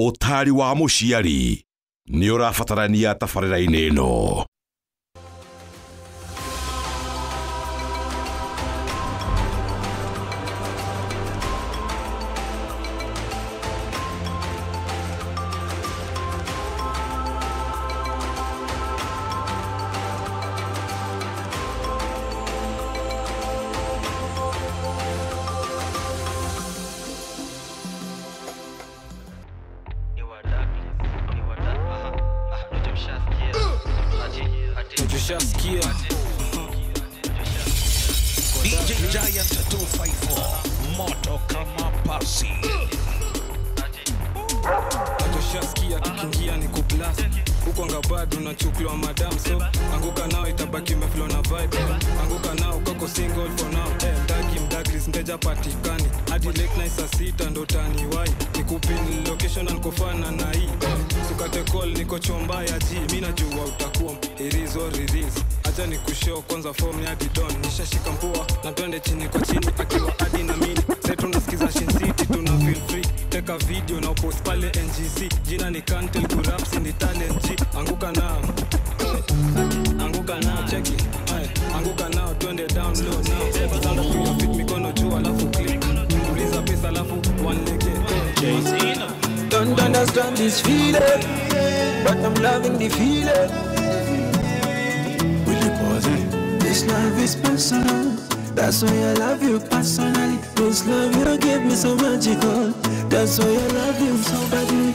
Otari wa muciari ni urafatarania tabarĩra-inĩ ĩno. DJ Giant 254 Moto kama pasi. Ajoshaskia kikingia ni kublast. Huko ngabado na chuklo madam so anguka nao itabaki meflow na vibe. Anguka nao kako single for now. Mdagris mteja patikani. Hadi late night saa 6 ndo tani wai. Nikupin location na nikofana na hii. Sukate call niko chomba ya G. Mimi najua utakuwa it is or it is. Acha nikushow kwanza form ya Didon. Nishashika mpua na twende chini kwa chini akiwa hadi na mini. Sasa tunasikiza Shin City tuna feel free. Teka video na post pale NGC. Jina ni Kantel Kuraps in the talent G. Anguka nao. Anguka nao check it. Anguka nao twende down low now. Sasa piga fit mikono juu alafu click. Uliza pesa alafu one leg. Don't understand this feeling, but I'm loving the feeling. Will you pause it? This love is personal. That's why I love you personally. This love you give me so magical. That's why I love you so badly.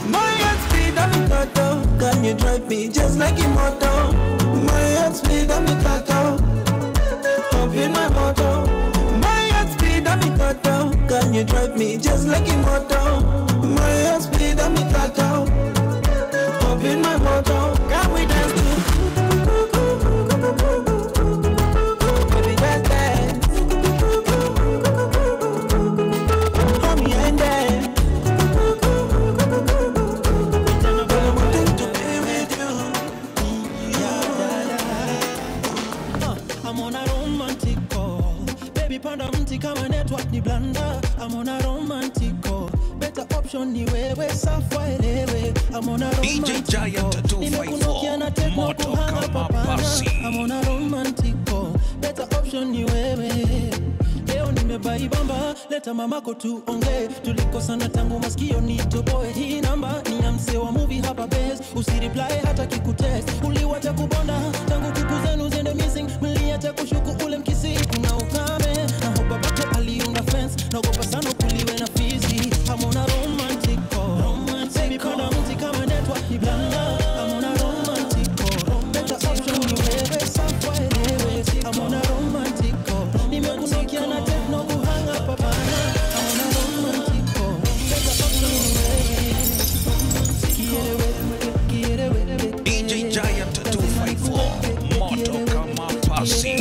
My heart speed on the throttle. Can you drive me just like immortal? My heart speed on the throttle. Up in my motor. My heart speed on the throttle. Can you drive me just like immortal? My heart speed on the throttle. Up in my motor. Can we dance to? I'm on a romantic call. Better option ni wewe safa elewe. I'm on a romantic call. DJ Giant 254 Moto kama pasi. I'm on a romantic call. Better option ni wewe. Leo nimebaibamba, leta mamako tuonge. Tulikosana tangu masikio nitoboe. Hii namba ni ya msee wa movie hapa base. Usireply hata kikutext. Uliwacha kubonda tangu kuku zenu zende missing. Mliacha kushuku ule mkisi kuna ukame. Na hoba bako aliunga fence. Naogopa sana kuliwe na fizi. I'm on a romantic call. Baby panda mti kama network ni blanda. I'm on a romantic call. Better option ni wewe safa elewe. I'm on a romantic call. Nimekunokia na techno kuhanga papana. I'm on a romantic call. Better option ni wewe. DJ Giant 254 Moto kama pasi.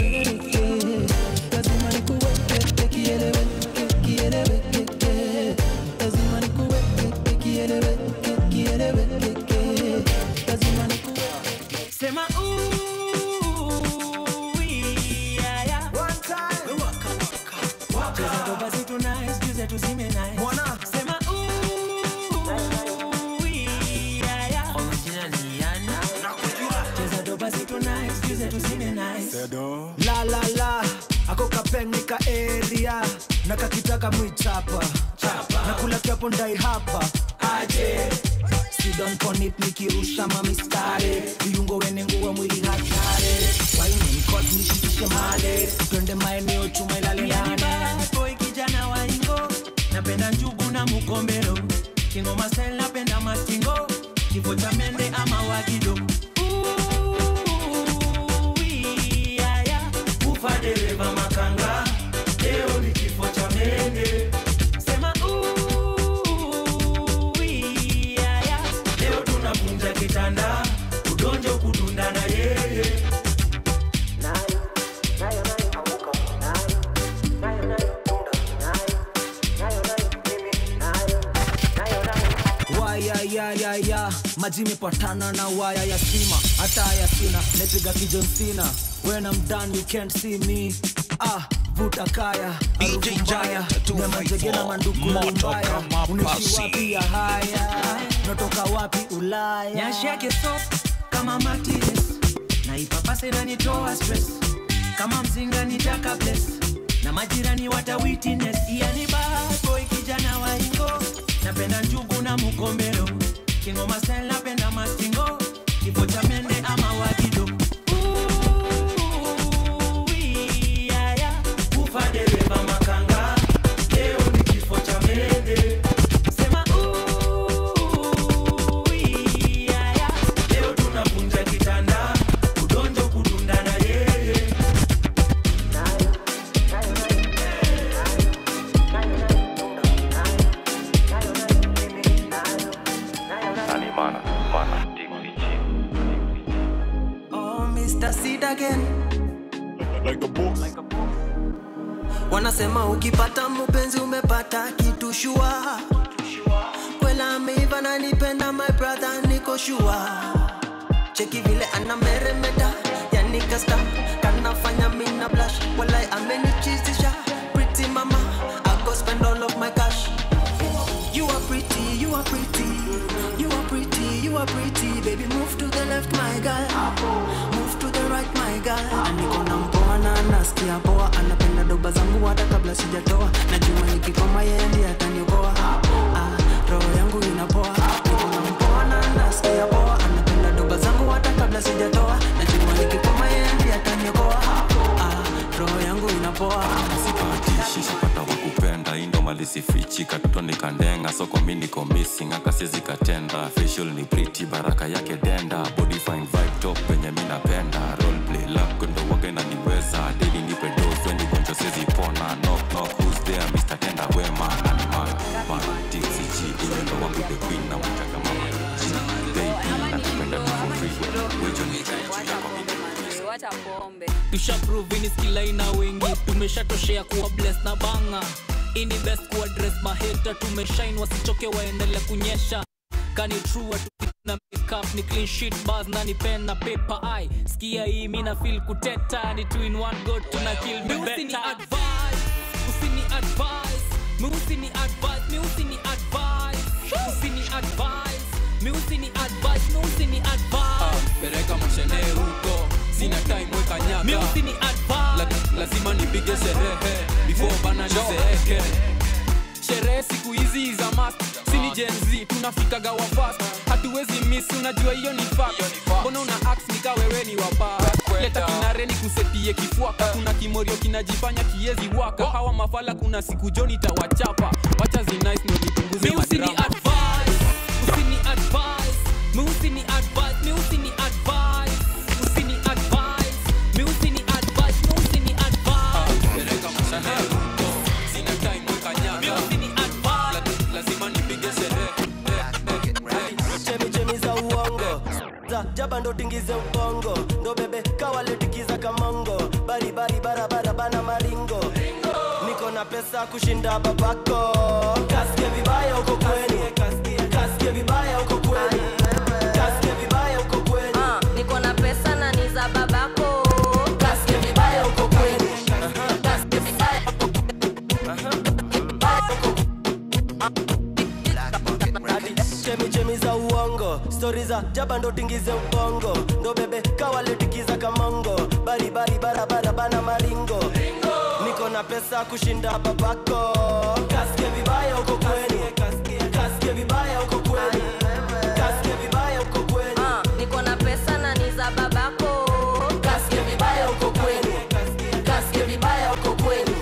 La la la, ako kapengika area. Nakakitaka mwichapa nakula kiapo ndai hapa aje. Sidon konit nikirusha mamistare. Viungo wene nguwa mwili hatare. Waini mkot nishikishe male. Twende maeneo tumailale nane. Boy kijana wa ingo. Napenda njugu na mukombero. Kingo masel napenda mastingo. Kifo cha mende ama wagido. Dereva makanga, leo ni kifo cha mende. Sema yeah. Leo tunavunja kitanda, udonjo kudunda na yeye. Nayo, amuka, nayo, tunda, nayo, mimi, nayo. Waya, maji mepatana na waya ya sima. Hata ya sina, nepiga kijonsina. When I'm done, you can't see me. vuta kaya DJ Giant 254 Moto kama pasi. Wapi ya haya natoka wapi Ulaya nyashi yake soft kama matires na ipapase na nitoa stress kama mzinga nitaka bless na majirani wata witness yani bad boy kijana wa ingo napenda njugu na mukombero kingoma style napenda mastingo kifo cha mende ama wakido Wanasema ukipata mpenzi umepata kitu shua kwela ameiva na nipenda my brother niko shua cheki vile anameremeta yani kasta kanafanya mina blush walai amenichizisha pretty mama I go spend all of my cash you are pretty you are pretty you are pretty you are pretty baby move to the left my girl move to the right my girl aniko na mpoa na nasikia poa anapenda doba zangu hata kabla sijatoa najua nikikoma yeye ndiye ataniokoa roho yangu inapoa niko na mpoa na nasikia poa anapenda doba zangu hata kabla sijatoa najua nikikoma yeye ndiye ataniokoa roho yangu inapoa sipatishi sipata wakupenda indo malisi fichi katoto nikandenga soko mimi niko missing akasizi katenda facial ni pretty baraka yake denda body fine vibe top penye mimi napenda role play lako ndo waga na niweza daily nipe dose when nikonjo sezi pona knock knock who's there Mr. Tenda wema nani man TCG ile ndo wangu the queen na mtaka mama baby nakupenda for free wejo ni yako wacha pombe tushaprove ni skill ina wengi tumeshatoshea kuwa blessed na banga ini best ku address maheta tumeshine wasichoke waendelea kunyesha kani true na makeup ni clean sheet bars na ni pen na paper eye skia hii mimi na feel kuteta ni two in one go tuna kill me better usini advice usini advice mi usini advice mi usini advice usini advice mi usini advice mi usini advice pereka mshene huko sina time weka nyaka mi usini advice lazima nipige sherehe before bana nizeeke sherehe siku hizi za must sini Gen Z tunafika gawa fast hatuwezi miss unajua hiyo ni fact mbona una act nika wewe ni wapa leta kinare ni kusetie kifuaka kuna kimorio kinajifanya kiezi waka hawa mafala kuna siku joni tawachapa wacha zi nice ndio nipunguze mi usini advice usini advice mi usini advice mi usini advice usini advice mi usini advice mi usini advice pereka mshane huko sina time weka nyaka mi usini advice lazima nipige sherehe chemi za uongo za jaba ndo tingize ubongo ndo bebe kawale tikiza kamongo bari barabara bana maringo niko na pesa kushinda babako kasikie vibaya uko kwenu kasikie vibaya uko kwenu kasikie vibaya uko kwenu niko na pesa na ni za babako kasikie vibaya uko kwenu kasikie vibaya chemi za uongo story za jaba ndo tingize ubongo ndo bebe kawale tikiza kamongo bari barabara bana maringo niko na pesa kushinda babako kasikie vibaya uko kwenu kasikie vibaya uko kwenu kasikie vibaya uko kwenu niko na pesa na ni za babako kasikie vibaya uko kwenu kasikie vibaya uko kwenu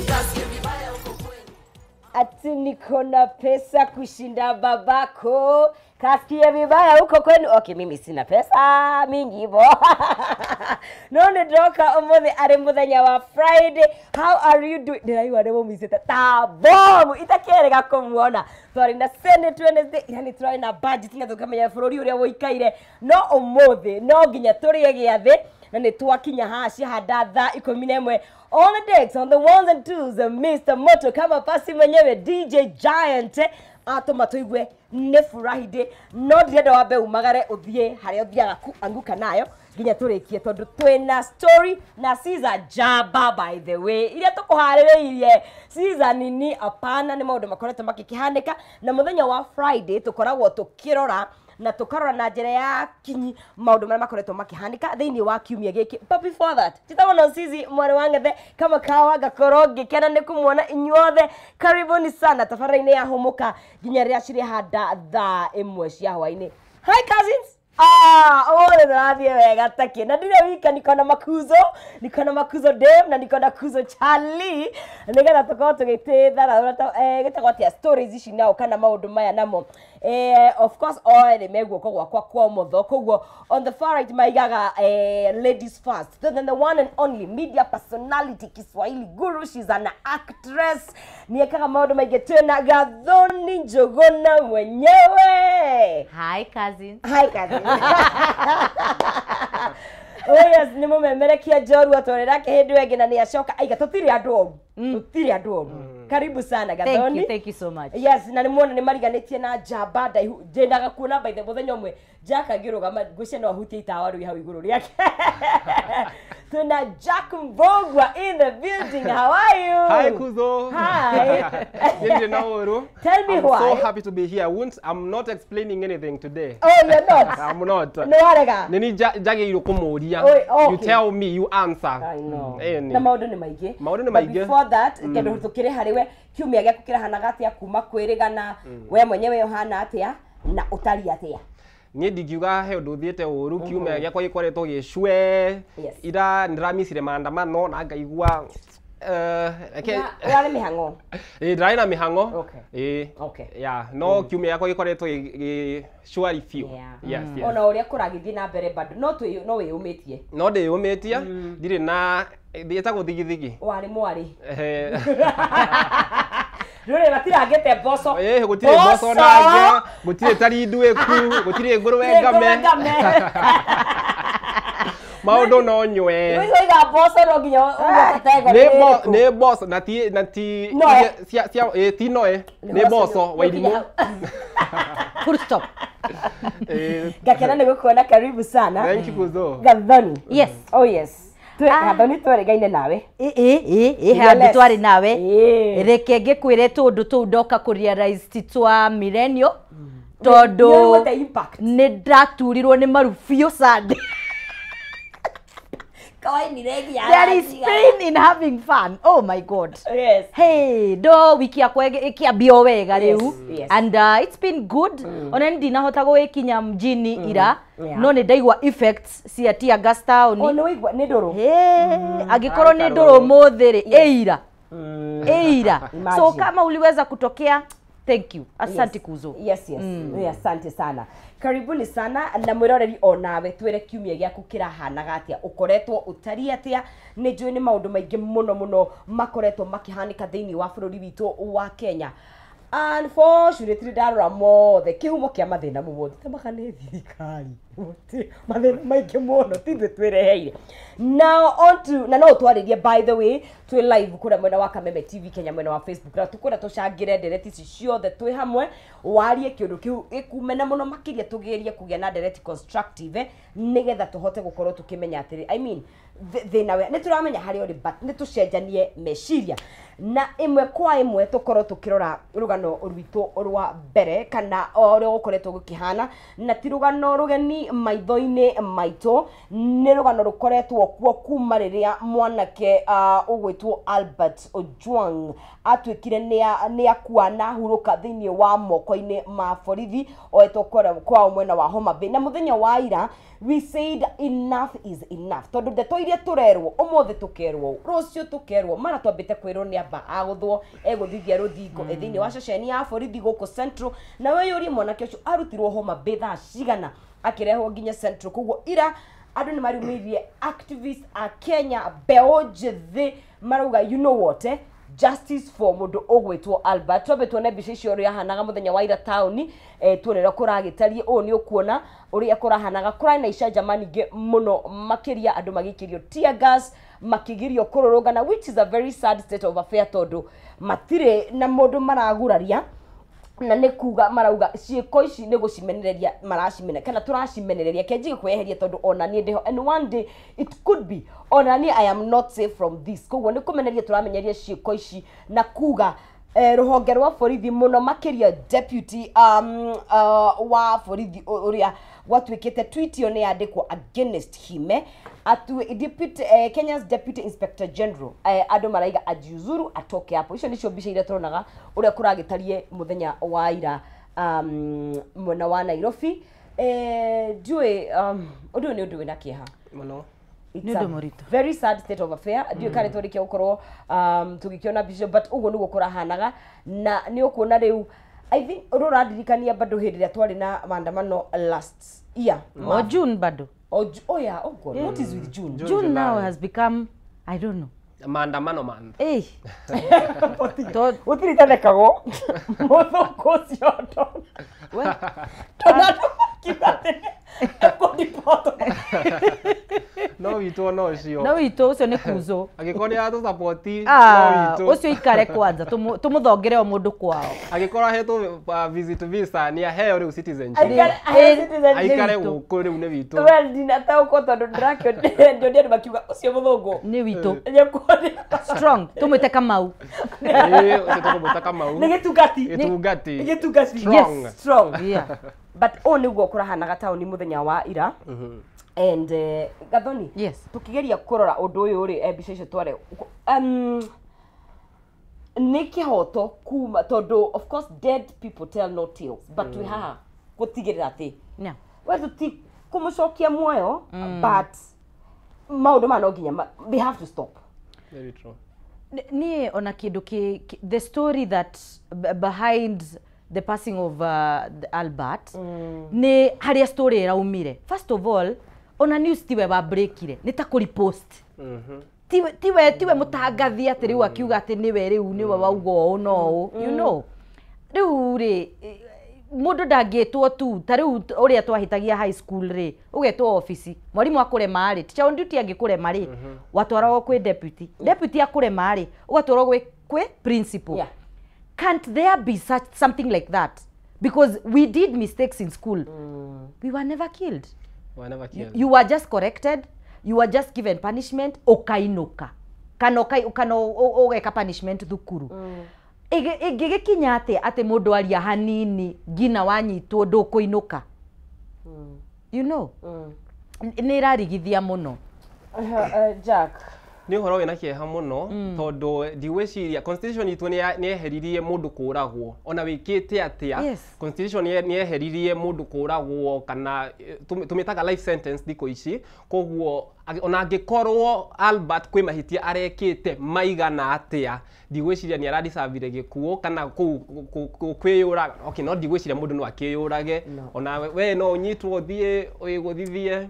kasikie vibaya uko kwenu ati niko na pesa kushinda babako kasikie vibaya huko kwenu. Okay, mimi sina pesa mingi hivyo. None doka omothe ari muthenya wa Friday. How are you doing? Ndiraiwa rebo mwisete tabomu itakerega kumuona. Twari na Senate Wednesday yani try na budget nga tukamenya bururi uria woikaire no omothe no nginya turie giathe na nĩ twakinya haha ciahanda thaa 11 on the decks, on the ones and twos, Mr. Moto kama pasi mwenyewe DJ Giant atoma tuigwe nĩ furahide no ndienda wambe umagare uthie haria uthiaga anguka nayo nginya turikie tondu twina story na Caesar Jaba by the way iria tukuhaririirie Caesar nini apana ni maundu makoretwo makikihanika na muthenya wa Friday tukoragwo tukirora na tukarora na njira ya kinyi maundu maria makoretwo makihanika thiini wa kiumia giki but before that titawona Cici mwari wangethe kama kawa gakorwo ngikena ni kumuona inyuothe karibuni sana tafaraini ya humuka nginya ria ciri handa thaa 1 cia hwaini. Hi cousins. Ole tharathie wega taki na ndire wika niko na makuzo Dave na niko na kuzo Charlie nigetha tukorwo tugitithara gitagwo atia stories ici nao kana maundu maya namo of course all megwo kwa mutho koguo on the far right maigaga ladies first then the one and only media personality Kiswahili guru, she's an actress niekaga maundu maige tena Gathoni Njuguna mwenyewe. Hi cousins. Oh yes, ni mumemerekia Joru atorera kihindi wengi na ni acoka aiga tutiri andu karibu sana Gathoni. Thank you so much. Yes, na ni muone ni mariganitie na Jaba ndaihu ndendaga kuona by the muthenya umwe Jaka ngirugama ngwicia no ahutie itawaru hau iguru riake. Tuna Jack Mbogwa in the building. How are you? Hi Kuzo. Hi. Tell me why. I'm so happy to be here. I'm not explaining anything today. Oh, you're not? I'm not. No, arega. Nini jage irukumuria. Okay. You tell me, you answer. I know. Na maundu ni maige. But before that, kendo tukire hariwe kiumia gyaku kirahana atia kuma kwirigana we mwenyewe Yohana atia na utari atia. Niĩ ndingiuga he ũndũ ũthiĩte ũru kiumia gĩakwa gĩkoretwo gĩcwe ira nĩndĩramicire maandamano na ngaigua warĩ mĩhang'o ndarĩ na mĩhang'o no kiumia gĩakwa gĩkoretwo gĩcwari biũ ona ũrĩa kũragĩthiĩ na mbere bado no wĩyũmĩtie no ndĩyũmĩtie ndirĩ na ndĩĩtagwo thigithigi warĩ mwarĩ Rure batiragete boso. Gutire boso nange, gutire tari ndueku, gutire ngurwe ngame. Maundu no nywe. Wiga boso no ginya ugatego. Ne boso na ti cia ti noe. Ne boso wairimu. Full stop. Gakena ni gukuona karibu sana. Thank you Kuzo. Gathoni. Yes. Oh yes. Gathoni tweregaine nawe handi twari nawe reke ngikwire tundu tu ndoka kurealize titwa millennial tondu ni ndaturirwo ni marufio Sunday. There is pain in having fun. Oh my God. Yes. Hey, do wiki yakwa ikiambia wega riu and it's been good. Ona ndinahota gwikinya mjini ira no ni ndaigwa effects cia tia gas town. Oh no igwa ni nduru. Agikorwo ni nduru muthiri eira. So kama uliweza kutokea, thank you. Asante Kuzo. Yes. Asante sana. Karibuni sana na mwiroreri onawe twire kiumia gyaku kirahanaga atia ukoretwo utari atia ni njui ni maundu maingi muno makoretwo makihanika thiini wa bururi witu wa Kenya. Unfortunately ndarora mothe kihumo kia mathina mothe tamaka ni thirikari mathina maingi muno tithwe twireheire. Now on to na no twaririe by the way twi live kura mwena wa Kameme TV Kenya mwena wa Facebook na tukura tucangire ndereti ici ciothe twi hamwe warie kiundu kiu ikumena muno makiria tugerie kugia na ndereti constructive nigetha tuhote gukorwo tukimenya atiri I mean thina we nituramenya hari ori but nitucenjanie meciria na imwe kwa imwe tukorwo tukirora rugano rwitu rwa mbere kana ore gukoretwo gukihana na ti rugano rugeni maitho-ini maito ni rugano rukoretwo kuo kuma riria mwanake ugwitwo Albert Ojwang atwikire ni akua na huruka thiini wa moko-ini ma borithi oetwo kwa mwena wa Homa Bay na muthenya wa ira we said enough is enough tondu ndeto iria turerwo umothe tukerwo rucio tukerwo mara twambite kwirwo ni amba aguthwo eguthithia ruthingo thiini wa ceceni ya borithi guku Central na we yuri mwanake ucio arutirwo Homa Bay thaa cigana akirehwo nginya Central koguo ira andu ni marumirie activists a Kenya beoje the maruga you know what justice for mundu ogwetwo Albert tobe tuone mbica icio uria hanaga muthenya wa ira town tuonera kuragitarie o ni ukuona uria kurahanaga kura na ica jamani ge muno makiria andu magikirio tear gas makigirio kururungana which is a very sad state of affair tondu matire na mundu maraguraria na ne kuga marauga ciiko ici ne gucimenereria maracimene kana turacimenereria kenjige kweheria tondu ona nie ndeho and one day it could be ona nie I am not safe from this koguo ne kumenereria turamenyeria ciiko ici na kuga ruhonge rwa borithi muno makiria deputy wa borithi uria gwatwikite tweet yo ne yandikwo against hime atu deputy Kenya's deputy inspector general ado maraiga ajiuzuru atoke hapo icio nicio mbica ire turonaga uria kuragitarie muthenya wa ira mwena wa Nairobi jue undu ni undu wina kieha muno it's a very sad state of affair ndio kare turikia ukorwo tugikiona mbica but ugo nugo kurahanaga na ni ukuona riu I think ruradirikania bado hindi ya twari na maandamano last year June bado oh yeah, oh God. What is with June? June now has become, I don't know. Maandamano man. Eh. Utirithanekago. Motho kocio ndo. Well, tonado kibate. Ekodi poto. No wito no cio. No wito ucio ni kuzo. Agikoni atu support no wito. Ucio ikare kwanza tumuthongere o mundu kwao. Agikora hetu visit visa ni aheo riu citizenship. Aikare guku riu ni wito. Well dinata uko tondu ndrakio ndio bakiuga ucio muthungu. Ni wito. Nyekodi. Strong. Tumwite Kamau. Ucio tumwite Kamau. Ni gitungati. Gitungati. Yes, strong. Yeah. But only go kurahanaga tauni muthenya wa ira. And Gathoni, yes, tukigeria kurora undu uyu ri mbica icio tware ni kihoto kuma tondu of course dead people tell no tales but we have gutigirira ati yeah, we tuti kumucokia muoyo but maundu ma no nginya they have to stop. Very true. Ni ona kindu the story that behind the passing of Albert ni haria story iraumire. First of all, ona news tiwe ba breakire ni ta kuripost tiwe mutangathi ati riu akiuga ati niwe riu niwe wauga o no you know riu ri mundu ndangitwo tu ta riu uria twahitagia high school ri ugetwo office mwarimu akurema ri teacher on duty angikurema ri watwaragwo kwi deputy akurema ri ugatwaragwo kwi principal. Yeah. Can't there be something like that? Because we did mistakes in school. We were never killed. You were just corrected. You were just given punishment. Okainuka. Kano punishment thukuru. Igigikinya ate mundu aria hanini ngina wanyitwo ndukuinuka. You know. Ni rarigithia muno. Jack. Ni horo wina kieha muno tondu ndigwiciria constitution itu ni eheririe mundu kuragwo ona wikite atia constitution ni eheririe mundu kuragwo kana tumitaga life sentence diko ici koguo ona angikorwo Albert kwi mahitia arekite maigana atia ndigwiciria ni aradisavire gikuo kana kwiyura okay no ndigwiciria mundu no akiyurage ona we no unyitwo thie uiguthithie.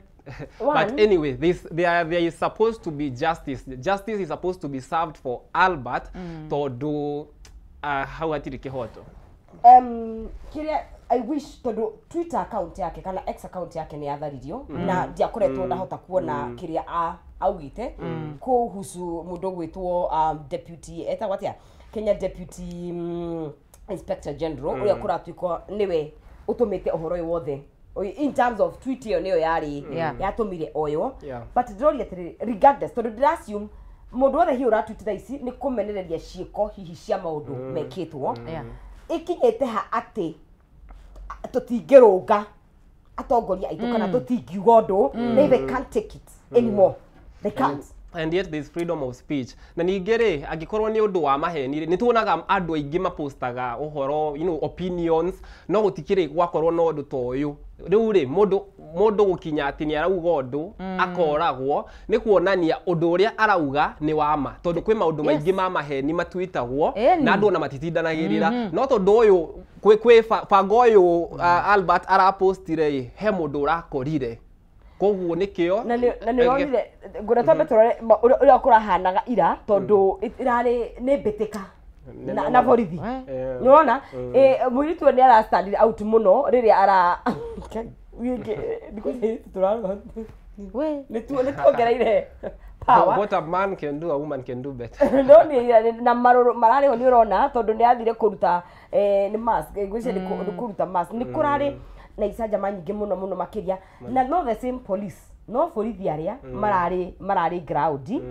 But anyway, there is supposed to be justice. Justice is supposed to be served for Albert to do how atiri kihoto. Kiria I wish to do Twitter account yake kana X account yake ni atharirio na ndiakoretwo ndahota kuona kiria augite kuhusu mundu gwitwo deputy eta watia Kenya deputy inspector general uria kuratwiko niwe utumite uhoro wothe in terms of tweet yo niyo yari yatumire oyo but ndori atiri regardless tondu ndassume mundu wothe hi uratwititha ici ni kumenereria ciiko hihi cia maundu mekitwo ikinyete ha ati tutingirunga atongoria aitu kana tutingiuga undu they can't take it anymore. They can't. And yet there is freedom of speech. Na ningere agikorwo ni undu wa maheni ni tuonaga andu aingi mapostaga uhoro opinions no gutikire gwakorwo no undu to uyu riu ri mundu gukinya ati ni arauga undu akoragwo ni kuonania undu uria arauga ni wama tondu kwi maundu maingi ma maheni matwitagwo na andu na matitindanagirira no tondu uyu kwi fango uyu Albert arapostire he mundu urakorire koguo nikio na ni onire ngura tombe turore uria kurahanaga ira tondu irari ni mbitika na borithi niona mwiritu ni ara stand out muno riria ara wingi ndikuzi turaro we ni tuongereire power. What a man can do, a woman can do better. No ni na marari ho ni urona tondu ni athire kuruta ni mask ngwice ni kuruta mask ni kurari na icanjama nyingi muno makiria na no the same police no borithi aria marari ground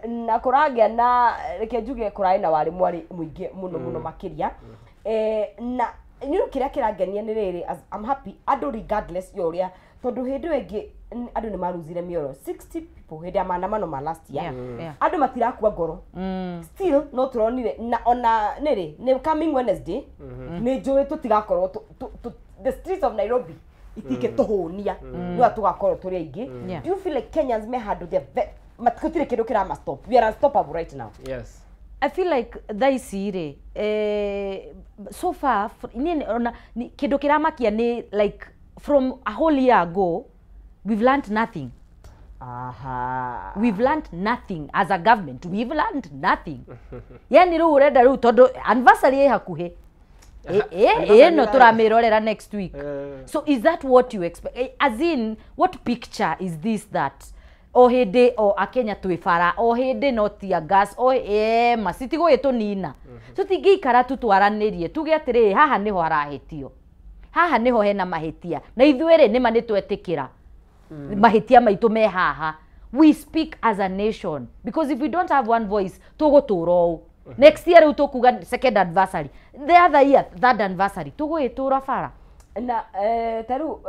na kuragia na reke njuge kurai na wari mwari muingi muno makiria na niyo kiria kirangenia ni riri I'm happy ado regardless yoria tondu hindu ingi ado ni maruzire mioro 60 people hindi ya maandamano ma last year ado matirakua ngoro still no turonire na ona niri ni coming Wednesday ni njuri tutigakorwo the streets of Nairobi itike tuhunia ni atugakorwo turi aingi. Do you feel like Kenyans may handle their matikutire kindu kirama stop? We are unstoppable right now. Yes, I feel like thaicire so far kindu kiramakia ni like from a whole year ago we've learned nothing. We've learned nothing as a government. We've learned nothing. Yani ru urenda ru tondu anniversary hakuhe no turamirorera next week. So is that what you expect? As in, what picture is this that o hindi o akenya twifara o hindi no tia gas o masitigo yetu nina so tingikara tu twaranirie tuge atiri haha niho arahitio haha niho hena mahitia na ithuere nima nitwetikira mahitia maitu me haha. We speak as a nation because if we don't have one voice tuguturo next year utokuga second anniversary, the other year third anniversary tuguitura fara na taru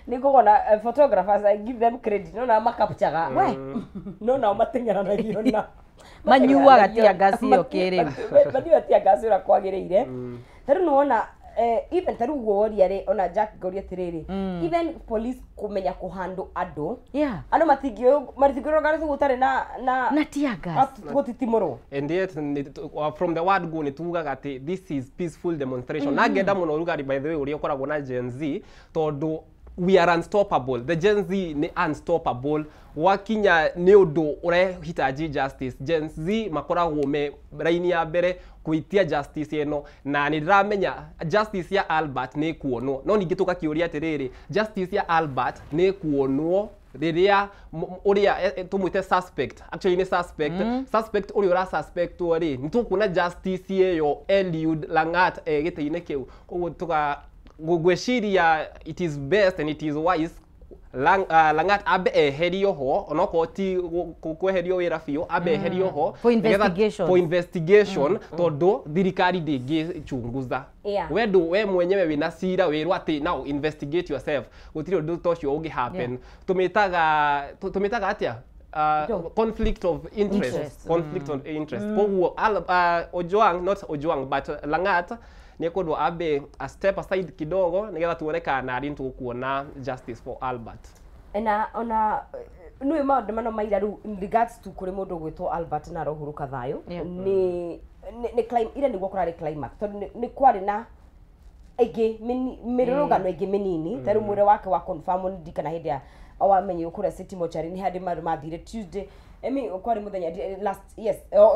nikogona photographers I give them credit no na makapchaga we no na matengera na hiyo na manyuaga tia gasi yo kere manyuaga tia gasi ura kwagirire taru nuona even taru goria ri ona Jack goria tiriri even police kumenya kuhandle ado ano matigiro gari gutare na tia gas gotitimoro and yet from the word go ni tugaga ati this is peaceful demonstration nagenda muno rugari by the way uri okoragwo na Gen Z tondu we are unstoppable. The Gen Z ni unstoppable. Wakinya ni undu urehitaji justice. Gen Z makoragwo me raini ya mbere kuitia justice eno na ni ndiramenya justice ya Albert ni kuonwo no ningi tukakiuria atiriri justice ya Albert ni kuonwo riria uria tumwite suspect actually ni suspect uria ura suspect ori nitukuna justice yeyo Eliud Langat gitiine kiu koguo tuka gweciria it is best and it is wise Langat abe eherio ho onoko ti kweherio wira fio abe eherio ho for investigation tondu thirikari ndingichunguza we mwenyewe wina cira wirwa ati now investigate yourself gutiri undu tocio ungi happen tumitaga atia conflict of interest koguo Ojwang not Ojwang but Langat ni kodo abe a step aside kidogo nigetha tuone kana ari tukuona justice for Albert na ona nui maundu mano maira ru in regards to kuri mundu gwitwo Albert na rohuruka thayo ni claim ire ni gukora climax tondu ni kwari na ege mirurugano ege menini taru mwire wake wa confirm ndi kana hindia awamenye ukura city mochari ni hadi mathire Tuesday kwari muthenya last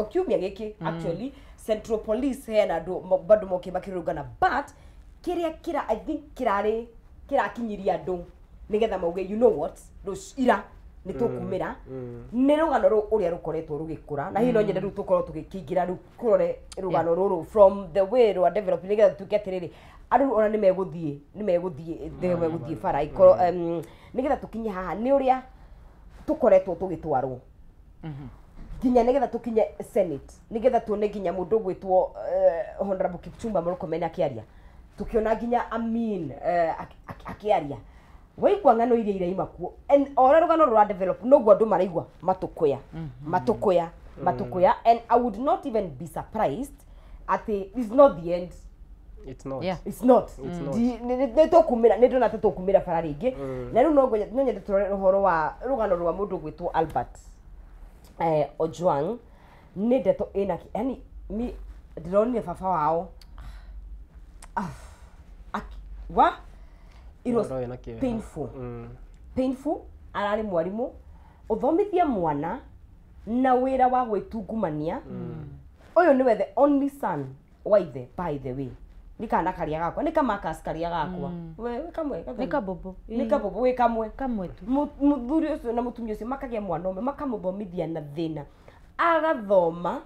kiumia giki actually Central Police hena bado moke bakirugana but kira I think kira kinyiria andu nigetha mauge you know what ira ni tukumira ni rugano ru uria rukoretwo rugikura na hino nyende ru tukorwo tugikingira ru kurore rugano ruru from the way ru develop nigetha tugetiriri andu ona ni meguthie fara ikoro nigetha tukinye haha ni uria tukoretwo tugitwarwo ginya nigetha tukinye Senate nigetha tuone ginya mundu gwitwo Honorable Kipchumba Murkomen akiaria tukiona ginya Amin akiaria waigwa ngano iria iraima kuo and ora rugano rwa develop no gwa andu maraigwa matukuya and I would not even be surprised at it's not the end. It's not. It's not. Ni tokumira ni ndona tokumira fara ringi na riu no nyende turore ruhoro wa rugano rwa mundu gwitwo Albert Ojwang ni ndeto ina yani mi ndironire baba wao it was painful arari mwarimu uthomithie mwana na wira wa gwitungumania uyu niwe the only son waithe by the way nikana karia gakwa nikamaka karia gakwa we kamwe nikabobo nikabobo we kamwe tu muthuri ucio na mutumia ucio makagia mwana umwe makamuthomithia na thina agathoma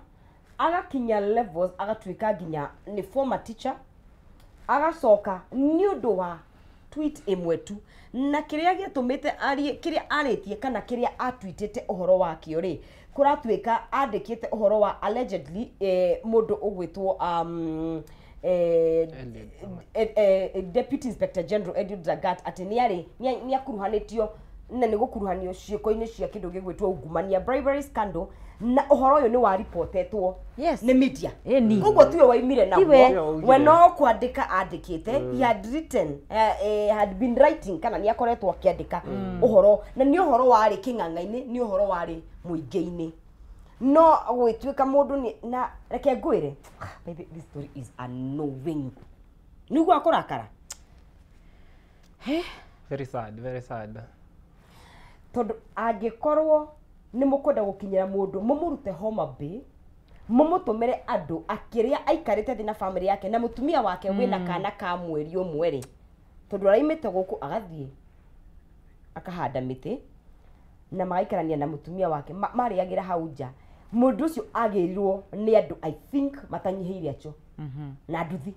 agakinya levels agatuika ginya ni former teacher agacoka ni undu wa tweet imwe tu na kiria giatumite kiria aritie kana kiria atweetete uhoro wakio ri kuratuika andikite uhoro wa allegedly mundu ugwitwo Deputy Inspector General Edward Zagat ati ni akuruhanitio na ni gukuruhanio ciiko-ini cia kindu gigwitwo ungumania bribery scandal na uhoro uyu ni wa reportetwo ni media uguo tuwe waimire na we no kwandika andikite he had written had been writing kana ni akoretwo akiandika uhoro na ni uhoro wari king'ang'a-ini ni uhoro wari muingi-ini no gwituika mundu ni na reke ngwire baby this story is annoying niguo akurakara very sad tondu angikorwo ni mukwenda gukinyira mundu mumurute Homa Bay mumutumire andu akiria aikarite thina family yake na mutumia wake wina kana ka mweri umwe ri tondu araimite guku agathie akahanda miti na magaikarania na mutumia wake mariagira hauja mundu ucio agirirwo ni andu I think matanyihiire acho na nduthi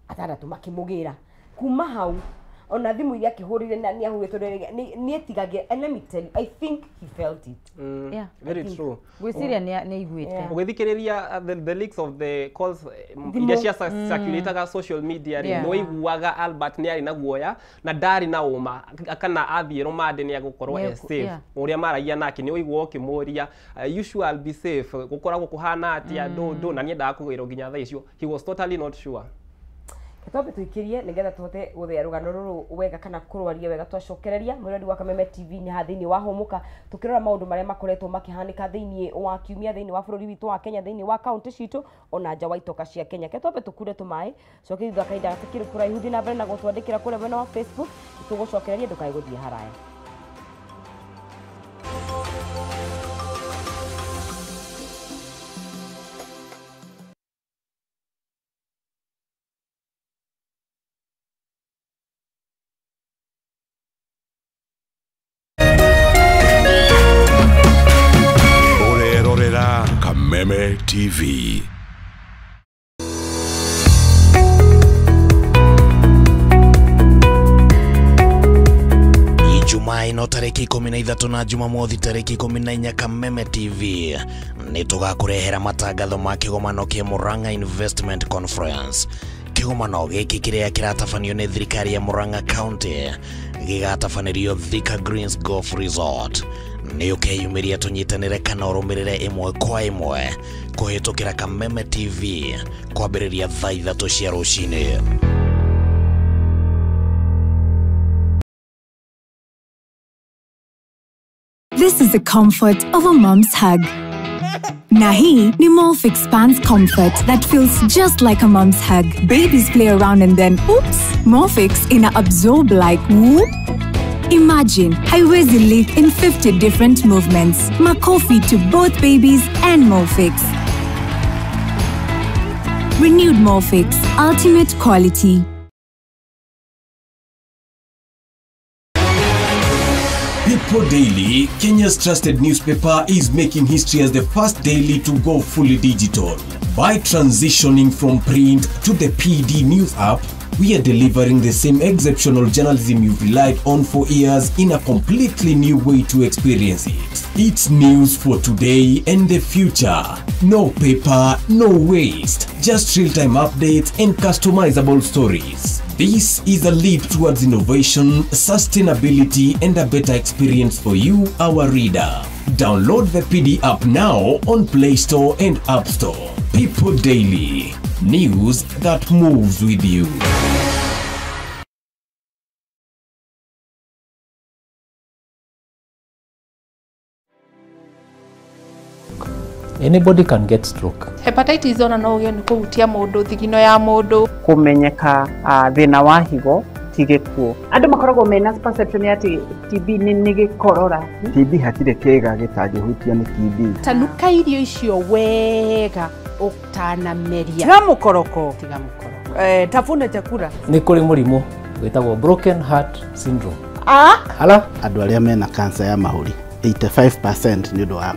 atandatu makimugira kuma hau ona thimu iria kihurire na ni ahurito ni etigage and let me tell you I think he felt it yeah very true gwiciria ni igwite ugithikiriria the leaks of the calls iria cia circulate social media no iguaga Albert ni ari na guoya na ndari na uma kana athie romande ni agukorwo safe uria maragia nake ni uiguo kimuria you should be safe gukoragwo kuhana atia ndo na niendaga kugwira nginya tha icio he was totally not sure Tobe tuikirie nigetha tuhote guthia rugano ruru wega kana kurwaria wega twacokereria mwiradi wa Kameme TV ni hathini wa homuka tukirora maundu maria makoretwo makihanika thiini wa kiumia thiini wa bururi witu wa Kenya thiini wa county citu ona nja wa itoka cia Kenya ke tobe tukure tumai coke thutha kaida gatikiri kuraihu thina mbere na gutwandikira kure mwena wa Facebook tugucokereria ndukai guthie haraya Kameme TV. Ijumaa ino tariki 13 na Jumamothi tariki 14 Kameme TV ni tugakurehera matangatho ma kigomano kia Murang'a Investment Conference. Kigomano giki kiria kiratafanio ni thirikari ya Murang'a County gigatafanĩrio Thika Greens Golf Resort. Ni ukeyumiria tunyitanire kana urumirire imwe kwa imwe kuhitukira Kameme TV kwambiriria thaa 3 cia rucini. This is the comfort of a mom's hug. Nahi ni Molfix Pants Comfort that feels just like a mom's hug. Babies play around and then oops, Molfix ina absorb like whoop. Imagine haiwezi live in 50 different movements. Makofi to both babies and Molfix. Renewed Molfix, ultimate quality. People Daily, Kenya's trusted newspaper, is making history as the first daily to go fully digital. By transitioning from print to the PD News app, we are delivering the same exceptional journalism you've relied on for years in a completely new way to experience it. It's news for today and the future. No paper, no waste. Just real-time updates and customizable stories. This is a leap towards innovation, sustainability, and a better experience for you, our reader. Download the PD app now on Play Store and App Store. People Daily. News that moves with you. Anybody can get stroke. Hepatitis ona no uge ni kuhutia mundu thigino ya mundu kumenyeka thina wa higo tigekuo andu makoragwo mena perception ati TB ni gikorora TB hatire kega gitangĩhutia nĩ TB tanuka irio icio wega utanameria tiga mukoroko tafuna chakula nĩ kũrĩ mũrimũ wĩtagwo broken heart syndrome ala andũ arĩa mena cancer ya mahũri 85% nĩ ũndũ wa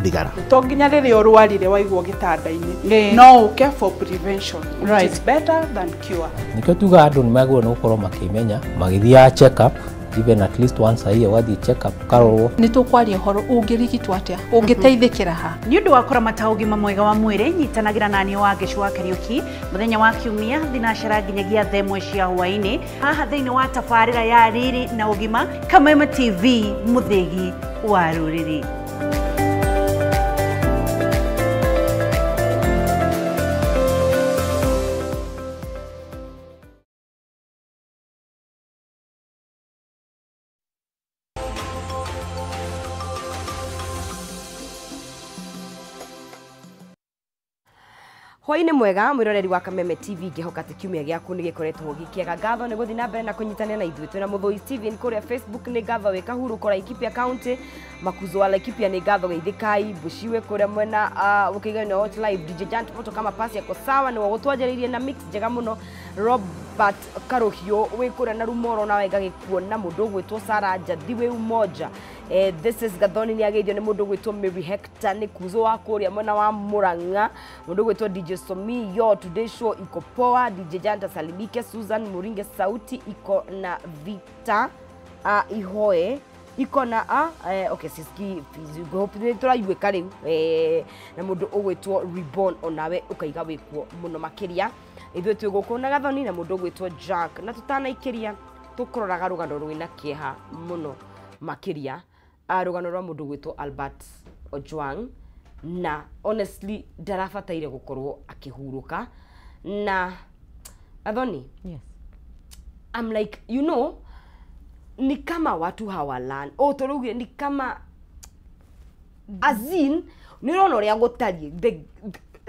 thigara to nginya rĩrĩa ũrwarire waigwo gĩtanda-inĩ no uke for prevention which is better than cure nĩkĩo tuga andũ nĩ magĩrĩirwo nĩ gũkorwo makĩmenya magĩthiaga check up even at least once a year wathiĩ check up karorwo nĩ tũkwaria ũhoro ũngĩrigitwo atĩa ũngĩteithĩkĩra ha nĩ ũndũ wa kũramata ũgima mwega wa mwĩrĩ nyitanagĩra naniĩ wa Gĩcũa Kariuki mũthenya wa kiumia thinacara nginyagia thaa 1 cia hwaĩ-inĩ haha thĩinĩ wa tabarĩra ya Riri na Ũgima Kameme TV mũthĩgi wa rũrĩrĩ. Hwaĩ-inĩ mwega mwĩroreri wa Kameme TV ngĩhoka atĩ kiumia gĩaku nĩ gĩkoretwo gĩkĩega. Ngatho nĩ gũthiĩ na mbere na kũnyitanĩra na ithuĩ twĩna Mũthũi Steven kũrĩa Facebook, nĩ ngatho wĩ Kahuru kora Laikipia County, Makuzo wa Laikipia nĩ ngatho Geithikai, Bushiwe kũrĩa mwena ũkĩigana Hot Live, DJ Jant Moto kama pasi yako sawa nĩ gũtwanjĩrĩirie na mix njega mũno. Robert Karuhio wĩ kũrĩa na Rumoro na wega gĩkuona mũndũ gwĩtwo Sara Jathi wĩ Umoja. This is Gathoni nĩ ageithio nĩ mũndũ gwĩtwo Mary Hector nĩ Kuzo wa kũrĩa mwena wa Murang'a, mũndũ gwĩtwo DJ Somi yo Today Show iko poa, DJ Janta Salimike, Susan Muringe sauti iko na Victor Ihoe iko na okay siski hope tũraiguĩka rĩu na mũndũ ũgwĩtwo Reborn onawe ũkaiga wĩkuo mũno makĩria. Ithuĩ twĩ gũkũ na Gathoni na mũndũ gwĩtwo Jack na tũtanaikĩria tũkũroraga rũgano rwĩna kĩeha mũno makĩria rũgano rwa mũndũ gwĩtwo Albert Ojwang na honestly ndarabataire gũkorwo akĩhurũka na Gathoni. Yes. I'm like, you know, ni kama watu hawalan tũrauge ni kama azin ni rono ria gũtariĩ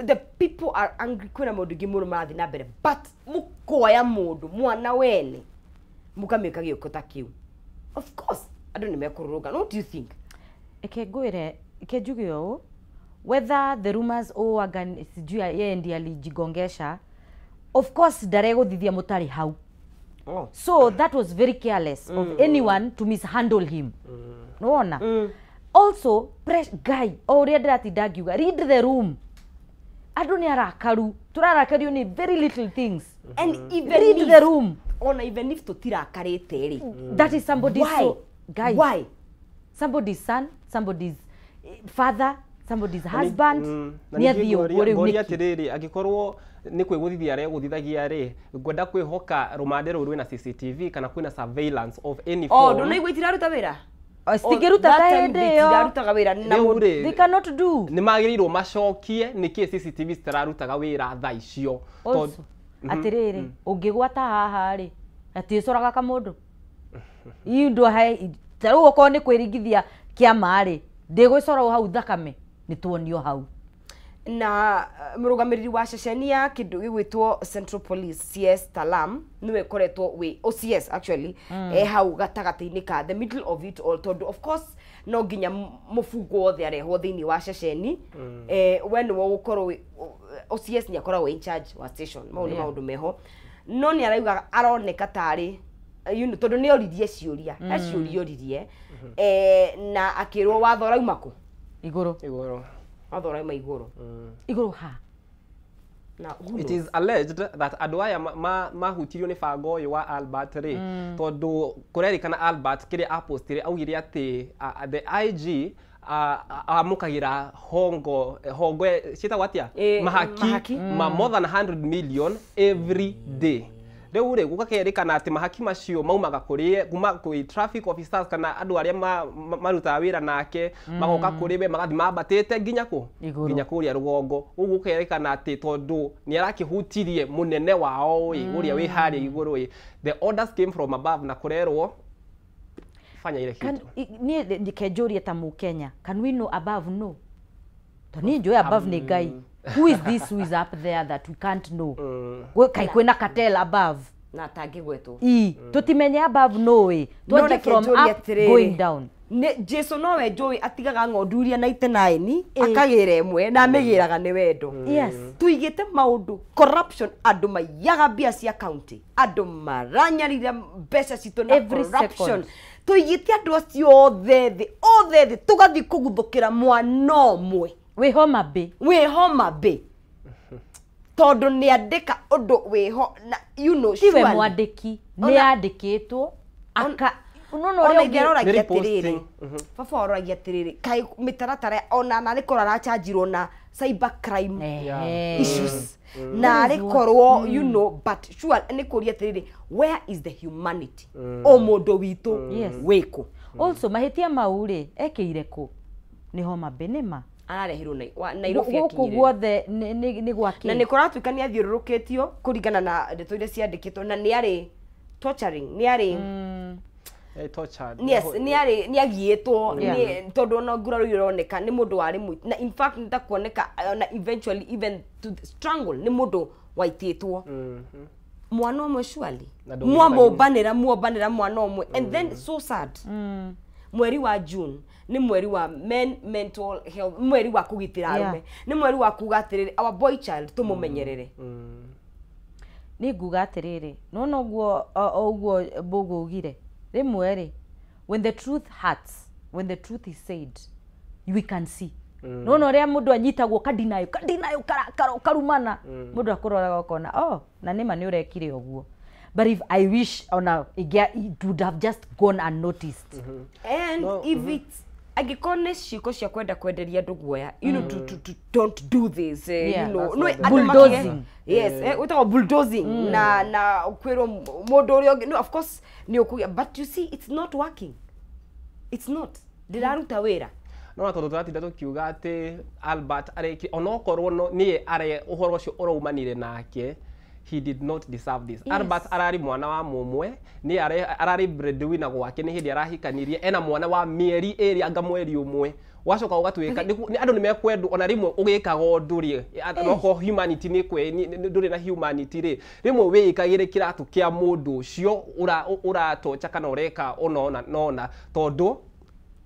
the people are angry kwĩna mũndũ ũngĩ mũno marathi na mbere but mũkoya mũndũ mwana wene mũkamĩka gĩoko ta kĩu. Of course andũ nĩ mekũrũrũka. What do you think? Eke njuge ũũ, whether the rumors sijui yeye ndiye alijigongesha, of course ndaregũthithia mũtarĩ hau. So that was very careless of anyone to mishandle him. Nuona? Also, guy, ũrĩa ndĩratinda ngiuga, read the room. Andũ nĩ arakaru, tũrarakario nĩ very little things. And even read the room. Even if tũtirakarĩte rĩ. That is somebody's guy. Why? Somebody's son, somebody's father, somebody's husband. Nĩ athiĩ ũguo rĩu nĩkĩ. Atirĩrĩ angĩkorwo nĩ kwĩgũthithia aregũthithagia rĩ, ngwenda kwĩhoka rũmande rũrũ rwĩna CCTV kana kwĩna surveillance of any form. Ndũnaigua itiraruta wĩra? Stigĩruta ta hĩndĩ ĩyo. Itirarutaga wĩra na they cannot do. Nĩ magĩrĩirwo macokie nĩkĩ CCTV citararutaga wĩra thaa icio. Atĩrĩrĩ, ũngĩgwata haha rĩ, atĩcoraga kamũndũ. Indũ hai tarũ okorwo nĩ kwĩringithia kĩama rĩ, ndĩgwĩcora hau thakame nĩ tuonio hau. Na mũrũgamĩrĩri wa ceceni ya kĩndũ gĩgwĩtwo Central Police CS Talam nĩwe koretwo wĩ OCS actually hau gatagatĩ-inĩ ka the middle of it all tondũ of course no nginya mũbungo wothe arehwo thĩinĩ wa ceceni we nĩwe gũkorwo OCS nĩ akoragwo in charge wa station mau nĩ maũndũ meho no nĩ arauga aroneka tarĩ tondũ nĩ oririe ciũria aciũria oririe na akĩrwo watho rauma kũ igũrũ watho rauma igũrũ ha. It is alleged that andũ aya mahutirio nĩ bango ũyũ wa Albert rĩ tondũ kũrerĩkana Albert kĩrĩa apostire augire atĩ the IG amũkagĩra hongo ciĩtagwo atĩa mahaki ma more than 100 million every day. Rĩu rĩ gũgakerĩkana atĩ mahaki macio maumaga kuma kwĩ traffic officers kana andũ arĩa marutaga wĩra nake magoka kũrĩ we magathi mambatĩte nginya kũrĩa rũgongo. Ũguo gũkerĩkana atĩ tondũ nĩ arakĩhutirie mũnene wao ũrĩa wĩ harĩa igũrũ the orders came from above na kũrerwo fanya ile kitu. Niĩ ndikenjũria ta Mũkenya, can we know above? No. Toni njũĩ above nĩ Ngai. Who is this who is up there that we can't know? Kai kwĩna cartel above. na atangĩgwetwo tutimenye above no way twaje from up going down ne Jesu nowe njũĩ atigaga ng'ondu iria 99 akagĩra ĩmwe na amĩgĩraga nĩ wendo yes tuigĩte maũndũ corruption andũ maiyaga mbia cia county andũ maranyarira mbeca citũ na corruption tuigĩte andũ acio othe thĩ tũgathiĩ kũguthũkĩra mwana ũmwe wĩ Homa Bay tondu ni andika undu wiho na you know tiwe mwandiki ni andikitwo aka unono ria ngerora giatiriri baba oragia atiriri kai mitaratara ona na rikorwo arachanjirwo na cyber crime issues na rikorwo you know but sure ni kuria atiriri where is the humanity o mundu witu wiku also mahitia mauri ekeire ku ni Homa Bay nima ararehirwo Nairobi guku guothe ni gwaki na nikuratwika ni athiururukitio kuringana na ndeto iria ciandikitwo na ni ari torturing ni ari tortured yes ni agietwo ni tondu no nguraro ironeka ni mundu wari na in fact nitakuoneka na eventually even to strangle ni mundu waititwo mwana omwe surely muombanira mwana omwe and then so sad mweri wa June ni mweri wa mental health mweri wa kugitira arume ni mweri wa kugatiriri our boy child tumumenyerere ni ngugatiriri no guo oguo bogo ugire rimwe when the truth hurts when the truth is said we can see no ria mundu anyitagwo kadinayo karumana mundu akuroraga ukona na nima ni urekire oguo but if I wish it would have just gone unnoticed and if it's agikone shiko cia kwenda kwenderia andu guoya you know to don't do this you know no bulldozing yes utago bulldozing na kwiro mundu uri no of course ni ukuya but you see it's not working it's not ndiraruta wira no tondu turatinda tukiuga ati Albert areki onokorwo ni are uhoro ucio uraumanire nake he did not deserve this. Albert arari mwana wa mumwe ni arari breadwinner gwake ni hindi arahikanirie ena mwana wa mieri eri anga mweri umwe wacoka ugatwika ni andu nimekwendu ona rimwe ugikaga nduri noko humanity ni kwe nduri na humanity ri rimwe wikagire kiratu kia mundu ucio uratocha kana ureka nona tondu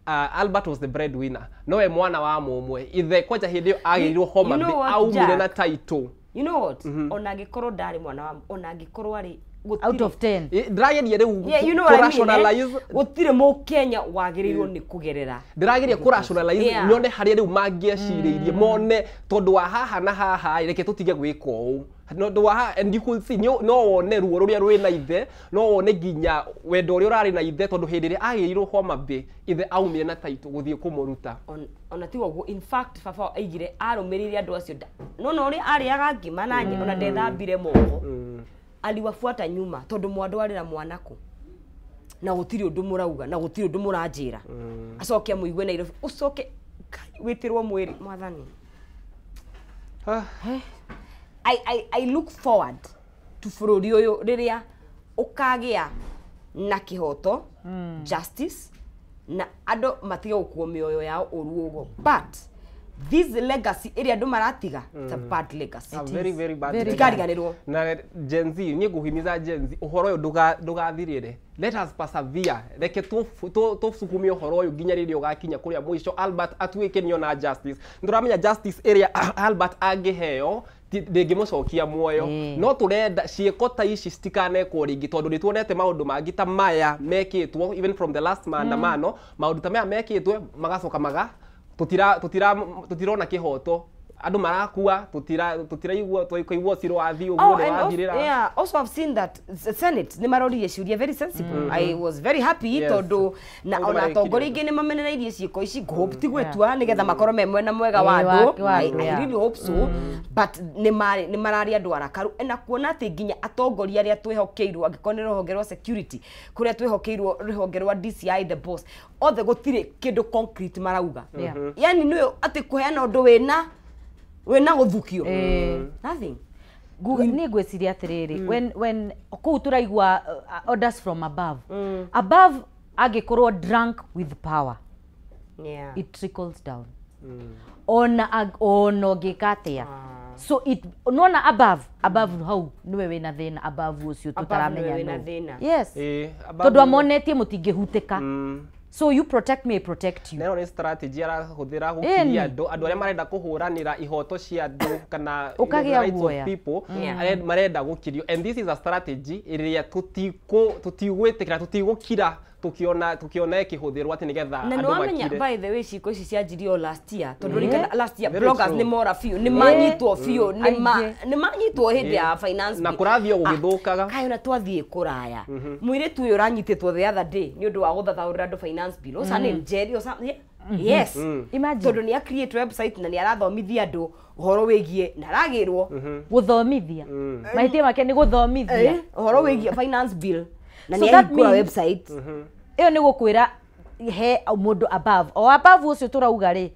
Albert was the breadwinner nowe mwana wa mumwe ithe kwaja hindi agirirwo Homa Bay aumire na title. You know what? Ona gikorwo ndari mwana wa ona gikorwo ari out of 10 ndirageria riu rationalize gutire mu Kenya wagirirwo ni kugerera ndirageria ku rationalize nyone hari riu mangieciriirie mone tondu wa haha na haha reke tutige gwika uu no wa and you could see no wone ruo ruria rwi na ithe no wone ginya wendo uria urari na ithe tondu hindi ria agirirwo Homa Bay ithe aumire na title guthie kumuruta ona ti woguo in fact baba aigire arumirire andu acio no uri ariaga ngima na nye ona ndethambire moko aliwafuata nyuma tondu mwandu arira mwanako na gutiri undu murauga na gutiri undu muranjira acoke muigwe Nairobi ucoke witirwo mwiri mwathani I look forward to bururi uyu riria ukagia na kihoto justice na ando matige gukuo mioyo yao urugo but this legacy area andu maratiga it's a bad legacy very bad tikariganirwo na Gen Z ni guhimiza Gen Z uhoro uyu ndugathirire let us persevere reke tusukumie uhoro uyu ginya riri ugakinya kuria mwisho Albert atuike nio na justice nduramenya justice area Albert angiheo ndingimucokia muoyo no turenda cieko ta ici citikane ringi tondu ni tuonete maundu mangi ta maya mekitwo even from the last maandamano maundu ta maya mekitwe magacoka tutirona kihoto andu marakua tutiraigua twaigua ciro athi uguo ni wathirira yeah also I've seen that Senate ni maroririe ciuria very sensible I was very happy tondu na ona tongori ingi ni mamenereirie ciiko ici hope ti gwetua nigetha makorwo memwe na mwega wa andu I really hope so but ni marari andu arakaru na kuona ati nginya atongori aria twehokeirwo angikonera ruhonge rwa security kuria twehokeirwo ruhonge rwa DCI the boss othe gutire kindu concrete marauga yani niyo ati kuheana undu wina guthukio nothing ni gweciria atiriri when ku turaigwa orders from above agikorwo drunk with power it trickles down ona gikatia So it nona above hau niwe wina thina above ucio tutaramenya no. Yes. Tondu amonetie mutingihuteka. So you protect me, I protect you. Nero ni strategy arahuthira gukiria andu aria marenda kuhuranira ihoto cia andu kana rights of people marenda gukirio, and this is a strategy iria tutigwitikira tutigukira tukiona ikihuthirwo ati nigetha andu makire. Na by the way ciko ici cianjirio last year tondu last year bloggers ni mora fiu ni manyitwo fiu ni manyitwo hindi ya finance na kurathio gugithukaga kayo na twathie kuraya mwire tu uranyititwo the other day ni undu wa guthathaurira andu finance bill osa ni njeri osa yes imagine tondu ni create website na ni arathomithia andu uhoro wigie na ragirwo guthomithia mahitie make ni guthomithia uhoro wigie finance bill na ni ahingura website iyo ni gukwira he mundu above o above ucio turauga ri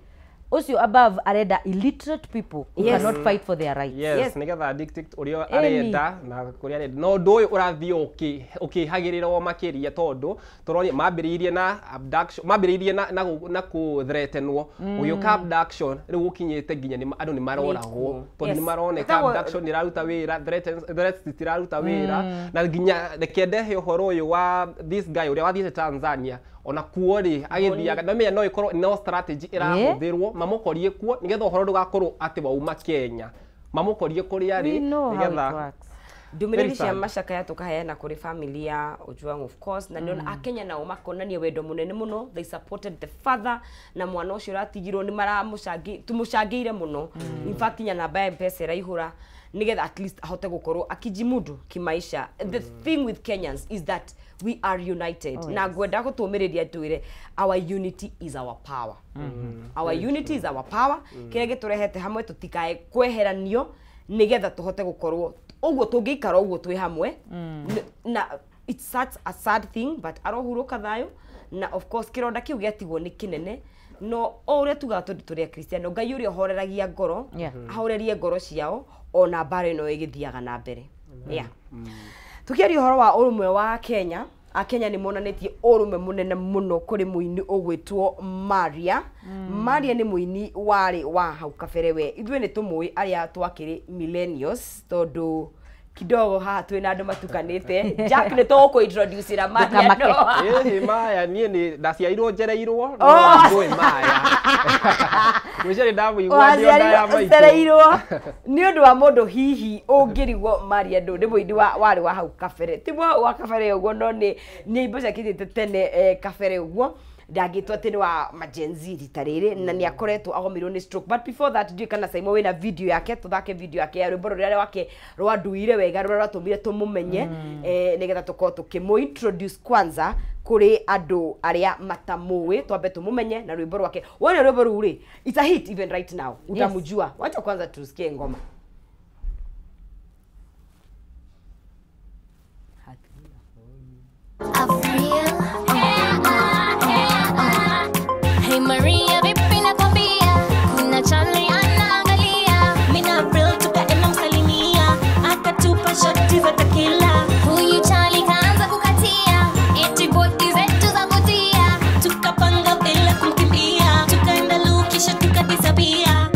ucio above arenda illiterate people who cannot fight for their rights. Yes, nigetha dictate urio arenda na kuria arenda no ndu uyu urathie ukihagirira wo makiria tondu turoni mambiriirie na abduction mambiriirie na ku threatenwo uyu ka abduction ri gukinyite ginya ni andu ni maroragwo tondu ni maroneka abduction iraruta wira threats tiraruta wira na ginya nekendehe uhoro uyu wa this guy uria wathiite Tanzania ona kuori agithiaga na no ikorwo no strategy irahuthirwo mamukorie kuo nigetha uhoro ndugakorwo ati wauma Kenya mamukorie kuri ari nigetha ndumiriri cia macaka ya tukaheana kuri family ya Ojwang of course na niona akenya nao makonania wendo munene muno, they supported the father na mwana ucio ratigirwo ni maramucangi tumucangiire muno in fact nya namba ya M-Pesa iraihura nigetha at least ahote gukorwo akijimudu kimaisha. The thing with Kenyans is that we are united. Na gwenda gutumiriria twire our unity is our power. Our unity is our power. Kirege turehete hamwe tutikae kweheranio nigetha tuhote gukorwo uguo tungikara uguo twi hamwe na it's such a sad thing but arohuruka thayo na of course kironda kiu giatigwo ni kinene no ore tuga turi Kristiano Ngai uri horeragia ngoro ahorerie ngoro ciao ona bare no igithiaga na mbere tukiari horo wa urumwe wa Kenya Akenya ni monanetie urume munene muno kuri muini ogwitwo Maria Maria ni muini wari wa hau kaberewe ithwe ni tumui aria twakiri millennials tondu kidogo ha twina andu matukanite Jack ni to introduce ra Maria no Maya ni ndaciairwo njereirwo no ndui Maya mwichere ndamu igwa ndio ndaya maitwo ni undu wa mundu hihi ungirigwo Maria ndo ni muini wari wa hau kabere timo wa kabere ugo no ni imboca kitite tene kabere ugo ndagitwo tene wa majenzi ritarire na ni akoretwo agomirwo ni stroke but before that ndi kana saimo wena video yake tuthake video yake ya rwimbo rwari wake rwanduire wega rwatumire tumumenye nigetha tuko tukimu introduce kwanza kuri andu aria matamuwe twambe tumumenye na rwimbo rwake wone rwimbo ruri it's a hit even right now utamujua wacha kwanza tusikie ngoma. Hey Maria, vipi nakwambia kuna Charlie anaangalia mina April tukaenda msalimia akatupa shoti za tequila huyu Charlie kaanza kukatia eti bodi zetu za vutia tukapanga bila kumkimbia tukaenda lukisha tukadisapia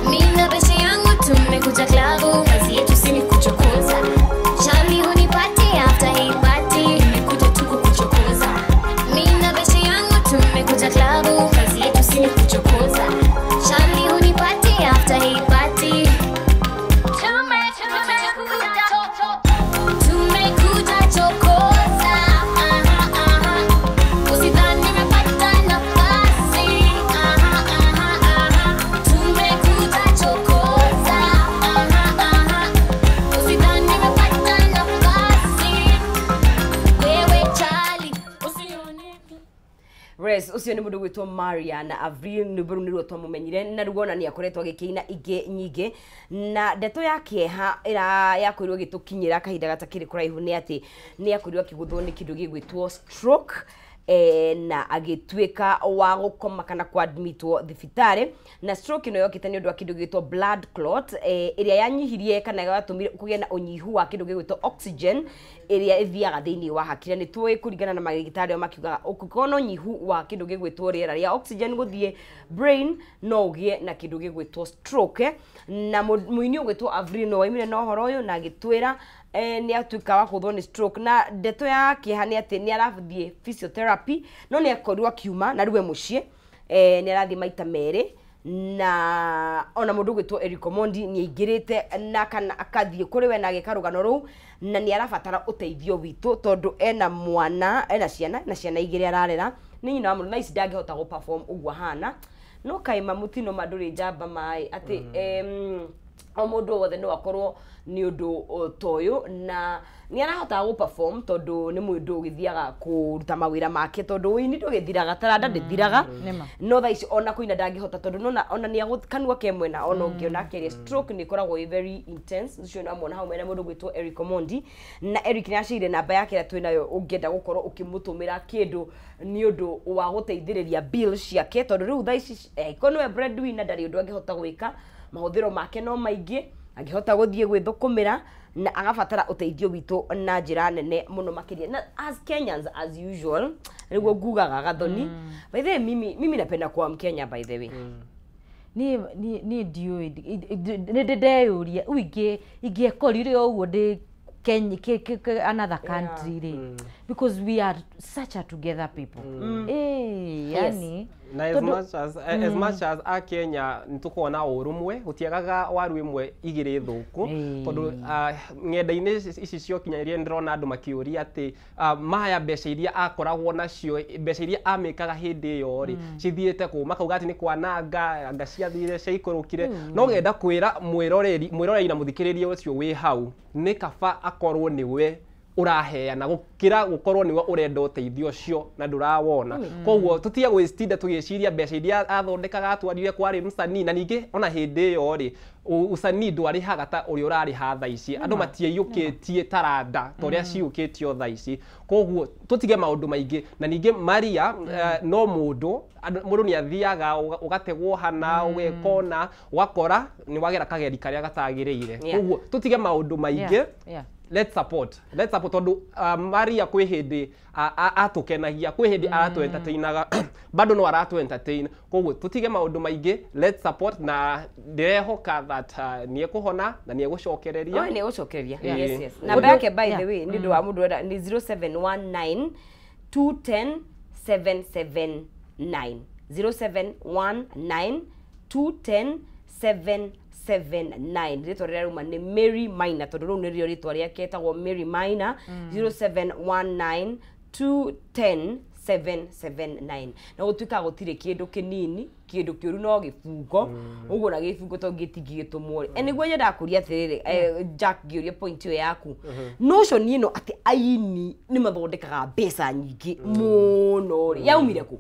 mina beshe yangu tumekuja klabu kazi yetu si kuchokoza Charlie hunipati after hii party nimekuja tu kukuchokoza mina beshe yangu tumekuja klabu kazi yetu si kuchokoza Charlie hunipati after hii party tumekuja chokoza usidhani nimepata nafasi tumekuja chokoza usidhani nimepata nafasi wewe Charlie usioneke Res ucio ni mundu gwitwo Maria na Avril ni buru nirwo twamumenyire na rugona ni akoretwo agikiina inge nyinge na ndeto yake ha ira yakorirwo gitukinyira kahinda gatakiri kuraihu ni ati ni akorirwo kiguthwo ni kindu gigwitwo stroke na agituika wa gukoma kana kwa admitwo thibitari na stroke ino yokite ni undu wa kindu gitwo blood clot iria yanyihirie kana yatumire kugia na unyihu wa kindu gitwo oxygen iria ithiaga thiini wa hakiri ni tuwe kuringana na magitari makiuga ukikono nyihu wa kindu gitwo riera ria oxygen guthie brain no ugie na kindu gitwo stroke na muini ugitwo Avrino waimire no horo uyu na gitwira ni atuika wa kuthwo ni stroke na ndeto ya kihani ati ni arathie physiotherapy no ni akorirwo kiuma na riwe mucie ni arathie maita meri na ona mundu gwitwo Eric Omondi ni aingirite na kana akathie kuri we na gikarugano ru na ni arabatara uteithio witu tondu ena mwana ena ciana igiri ararera ni nyina wa mundu na ici hota go perform ugwa hana no kaima mutino maduri jamba mai ati o mundu wothe no akorwo ni undu toyo na ni arahota go perform tondu ni mundu githiaga kuruta mawira make tondu wini ndugithiraga taranda ndithiraga no tha ici ona kuina ndangihota tondu nona ona ni kanua kemwena ona ungiona keri stroke ni koragwo very intense ucio na mona hau mena mundu gwitwo Eric Omondi na Eric ni acire namba yake atu nayo ungienda gukorwo ukimutumira kindu ni undu wa guteithiriria bill ciake tondu riu tha ici konwe breadwinner ndari undu angihota gwika mahuthiro make no maingi angihota guthie gwithukumira na agabatara uteithio witu na njira nene muno makiria na as Kenyans as usual niguo ngugaga gathoni by the way mimi napenda kuwa Mkenya by the way ni ndio ndeyuria ingiekorire uguo ndi Kenya another country because we are such a together people yani na as much as a Kenya nitukuona urumwe gutiagaga waru imwe igiri thuku tondu ngenda-ini ici cio kinyaria ndirona andu makiuria ati maya mbeca iria akoragwo nacio mbeca iria amikaga hindi iyo ri cithiete ku makauga ati ni kwananga anga ciathire ciaikurukire no ngenda kwira mwiroreri na muthikiriria ucio wi hau ni kaba akorwo niwe uraheana gukira gukorwo niwe urenda uteithio cio na ndurawona koguo tutige gwictinda tugiciria mbeca iria athondekaga atwarire kwari msanii na ningi ona hindi iyo ri usanii ndwarihaga ta uri urariha tha ici andu matieyukitie taranda toria ciukitio tha ici koguo tutige maundu maingi na ningi Maria no mundu ni athiaga ugategwo hana ugekona ugakora ni wagera kageri karia gatagiriire koguo tutige maundu maingi let's support tondu Maria kwi hindi atukenagia kwi hindi aratu entertainaga bado no aratu entertain koguo tutige maundu maingi let's support na ndirehoka that ni ekuhona na ni egucokereria ni egucokereria yes namba yake by the way ni ndu wa mundu ni 0719 210 779 0719 210 779 ritwa ria ruma ni Mary Maina tondu ru ni rio ritwa ria ketagwo Mary Maina 0719 210 779 na gutuika gutire kindu kinini kindu kiuru no gifungo uguo na gifungo to gitigitumwo eniguo nyenda kuria atiriri Jack giuria point yo yaku notion ino ati aini ni mathondekaga mbeca nyingi muno ri yaumire ku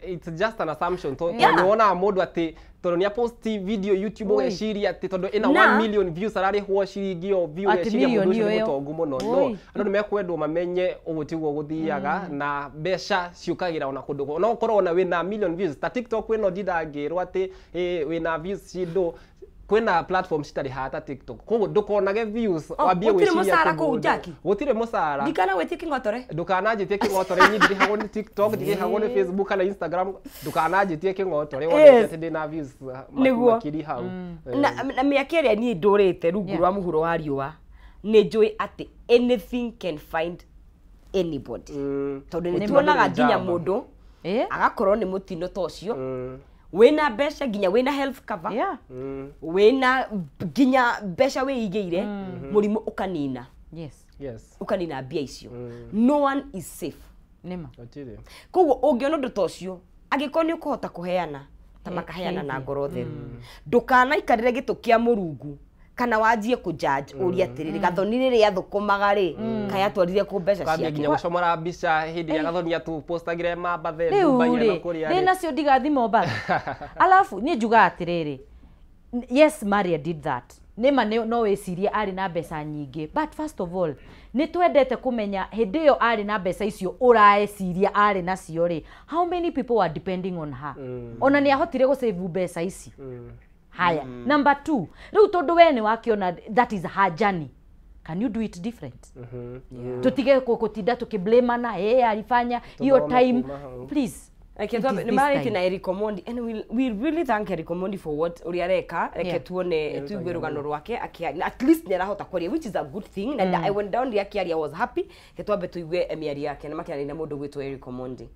it's just an assumption to niona mundu ati tondu ni post video YouTube ugeciria ati tondu ina 1 million views ararihwo ciringi o view eciria mundu ucio ni mutongu muno no andu ni mekwendwo mamenye ugutiguo guthiaga na mbeca ciukagira ona kundu no korwo na wina million views ta TikTok wino ndidangirwo ati wina views cindo kwena platform citari hata TikTok koguo ndukonage views wambie gwiciria gutire musara ndikana wetie kingotore ndukanajitie kingotore nyindi hago ni TikTok ndike hago ni Facebook kana Instagram ndukanajitie kingotore wonete ati ndina views makiri hau na miakeria ni ndurite rungu rwa muhuro wa riua ni njui ati anything can find anybody tondu ni tuonaga nginya mundu agakorwo ni mutino tocio wena besha ginya wena health cover wena ginya besha weigeire murimu ukanina ukanina bia icio no one is safe nima koguo ungiona ndu tocio agikoni ukuhota kuheana ta makaheana na ngoro theru ndukana ikarire gitu kia murungu kana wajie kujudge uria atiriri gathoni riri athukumaga ri kaya twarire ku mbeca ciake nginya gucomora mbica hindi ya gathoni atu postagire mamba the Dubai na kuria ri nacio ndigathimo mba alafu ni njuga atiriri yes Maria did that nema no weciria ari na mbeca nyingi, but first of all ni twendete kumenya hindi yo ari na mbeca icio uraeciria ari nacio ri, how many people were depending on her? Ona ni ahotire go save mbeca ici. Haya, number 2, riu tondu we ni wakiona that is her journey, can you do it different? Tutige kutinda tukiblamana alifanya hiyo time, please. Nimareti na Eric Omondi, and we really thank Eric Omondi for what uriareka reke tuone tuigwe rugano rwake at least ni arahota kwaria, which is a good thing, and I went down there akiaria, was happy ketwambe tuigwe emiari yake na makiaria na mundu gwitwo Eric Omondi.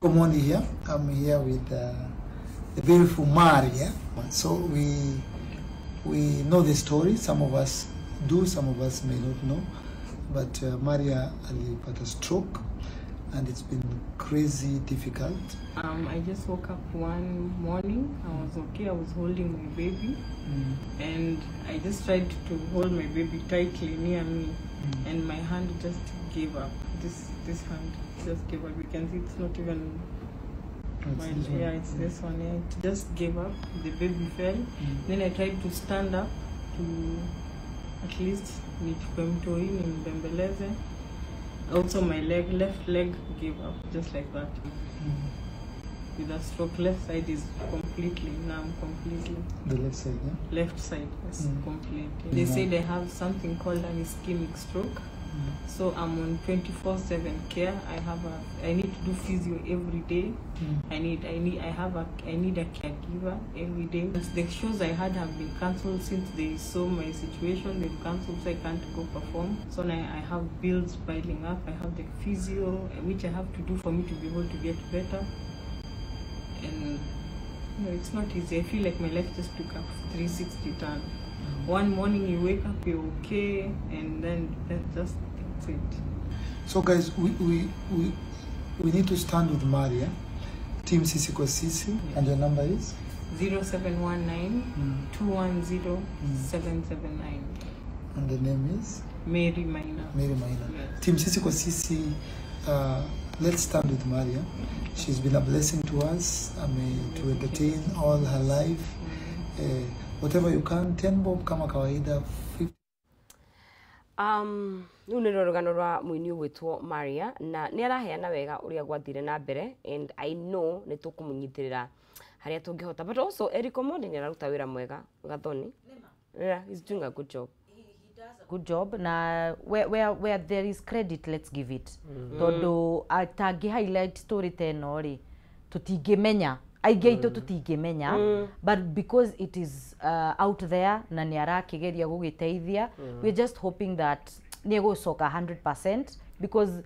Omondi here, I'm here with the beautiful Maria. So we know the story, some of us do, some of us may not know, but Maria alipata stroke and it's been crazy difficult. I just woke up one morning, I was okay, I was holding my baby, and I just tried to hold my baby tightly near me, and my hand just gave up. This hand just gave up. You can see it's not even it's this one. Yeah, it just gave up. The baby fell. Then I tried to stand up to at least nimbembeleze. Also my left leg gave up just like that. With a stroke, left side is completely numb, completely. The left side, yeah? Left side is completely. They say they have something called an ischemic stroke. So I'm on 24/7 care. I need to do physio every day. I need a caregiver every day. The shows I had have been cancelled since they saw my situation. They've cancelled, so I can't go perform. So now I have bills piling up. I have the physio, which I have to do for me to be able to get better. And it's not easy. I feel like my life just took a 360 turn. One morning you wake up, you're okay, and then that's it. So guys, we need to stand with Maria, Team Sisi kwa Sisi, and your number is 0719 210 779. And the name is Mary Maina. Mary Maina. Yes. Team Sisi kwa Sisi, let's stand with Maria. She's been a blessing to us. To entertain all her life. Whatever you can, 10 bob kama kawaida, 50. Nune rugano rwa muini gwitwo Maria na ni araheana wega uria gwathire na mbere, and I know ni tukumunyithirira haria tungihota, but also Eric Omondi ni araruta wira mwega gathoni. Yeah, he's doing a good job. Good job. Na where there is credit, let's give it. Todo atangi highlight story teno ri tutingimenya aigeito tutingimenya, but because it is out there na ni arakigeria gugiteithia, we're just hoping that ni gucoka 100%, because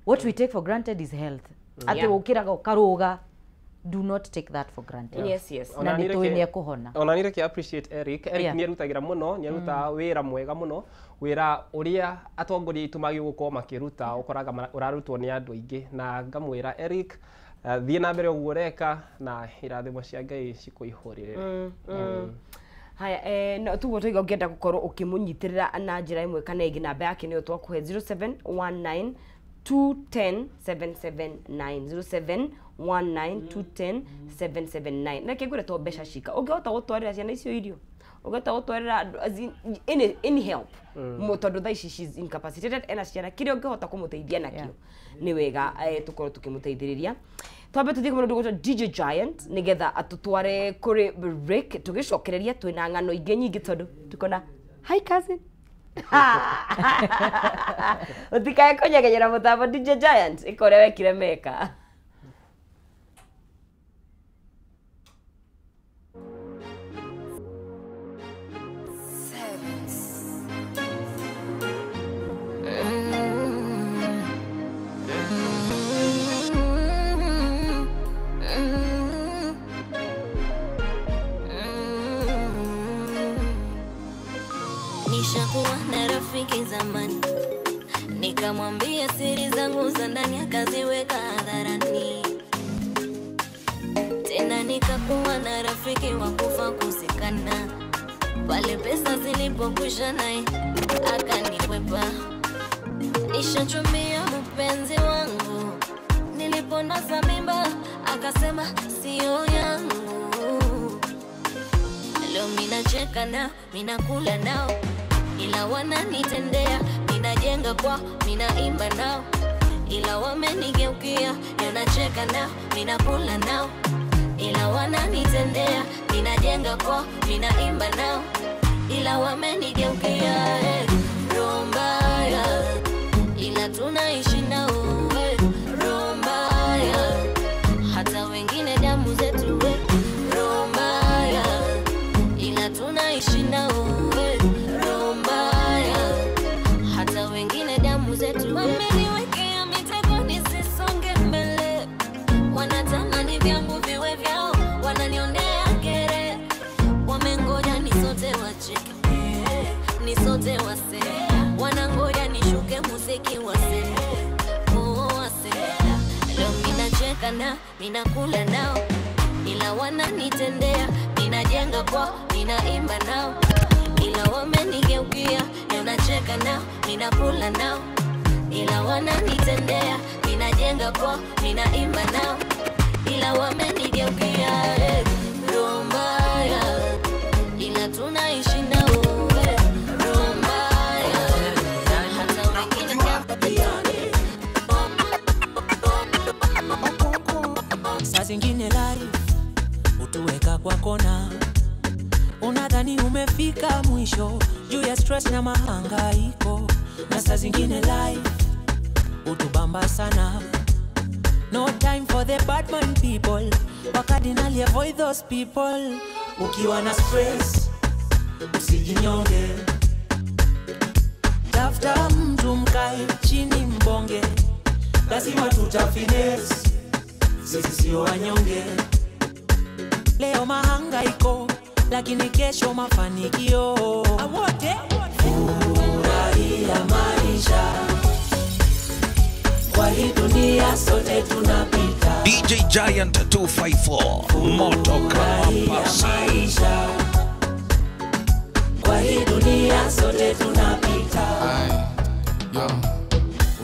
what we take for granted is health. Ate ukiraga karuga, do not take that for granted. Yes. Na nituine kuhona. Ona nire ke appreciate Eric ni arutagira muno, ni aruta wira mwega muno, wira uria atongoria itumagi guko makiruta ukoraga urarutwo ni andu aingi, na ngamwira Eric thie na mbere uguo reka na irathimo cia Ngai cikuihurire. Haya, no tugo tuiga ungenda gukorwo ukimunyitirira na njira imwe kana ingi, namba yake ni twakuhe 0719 210 779 0719 210 779. Na kigure to besha shika ungehota gutwarira ciana icio irio, ungehota gutwarira any help mutondu tha ici she's incapacitated, ena ciana kiria ungehota kumuteithia nakio ni wega tukorwo tukimuteithiriria. Twambe tuthie kumwe ndugu DJ Giant nigetha atutware kuri break, tugicokereria twina ngano ingi nyingi tondu tukona hi cousin utikae kunyegenyera mutambo DJ Giant ikore wekire meka. Nishakuwa na rafiki zamani, nikamwambia siri zangu za ndani akaziweka hadharani. Tena nikakuwa na rafiki wa kufa kusikana, pale pesa zilipokwisha naye akanikwepa. Nishachumbia mpenzi wangu, niliponaza mimba akasema sio yangu. Leo minacheka nao, minakula nao, ila wananitendea. Minajenga kwao, minaimba nao, ila wamenigeukia. Leo nacheka nao, minakula nao, ila wananitendea. Minajenga kwao, minaimba nao, ila wamenigeukia. Roho mbaya, ila tunaishi nao. Roho mbaya, hata wengine damu zetu. Roho mbaya, ila tunaishi nao. Roho mbaya, hata wengine damu zetu. Wameniwekea mitego nisisonge mbele, wanatamani vyangu viwe vyao, wananionea kere. Wamengoja nisote wacheke, nisote wase, wanangoja nishuke muziki wase. Leo minacheka nao, minakula nao, ila wananitendea. Minajenga kwao, minaimba nao, ila wamenigeukia. Leo nacheka nao, minakula nao, ila wananitendea. Minajenga kwao, minaimba nao, ila wamenigeukia. Roho mbaya, ila tunaishi nao. Roho mbaya, hata wengine saa zingine life utuweka kwa kona, unadhani umefika mwisho juu ya stress na mahangaiko. Na saa zingine life utubamba sana, no time for the bad mind people, wakadinali avoid those people. Ukiwa na stress usijinyonge, tafuta mtu mkae chini mbonge, lazima tutafines, sisi sio wanyonge. Leo mahangaiko, lakini kesho mafanikio. Awote furahia maisha, kwa hii dunia sote tunapita. DJ Giant 254 moto kama maisha, kwa hii dunia sote tunapita.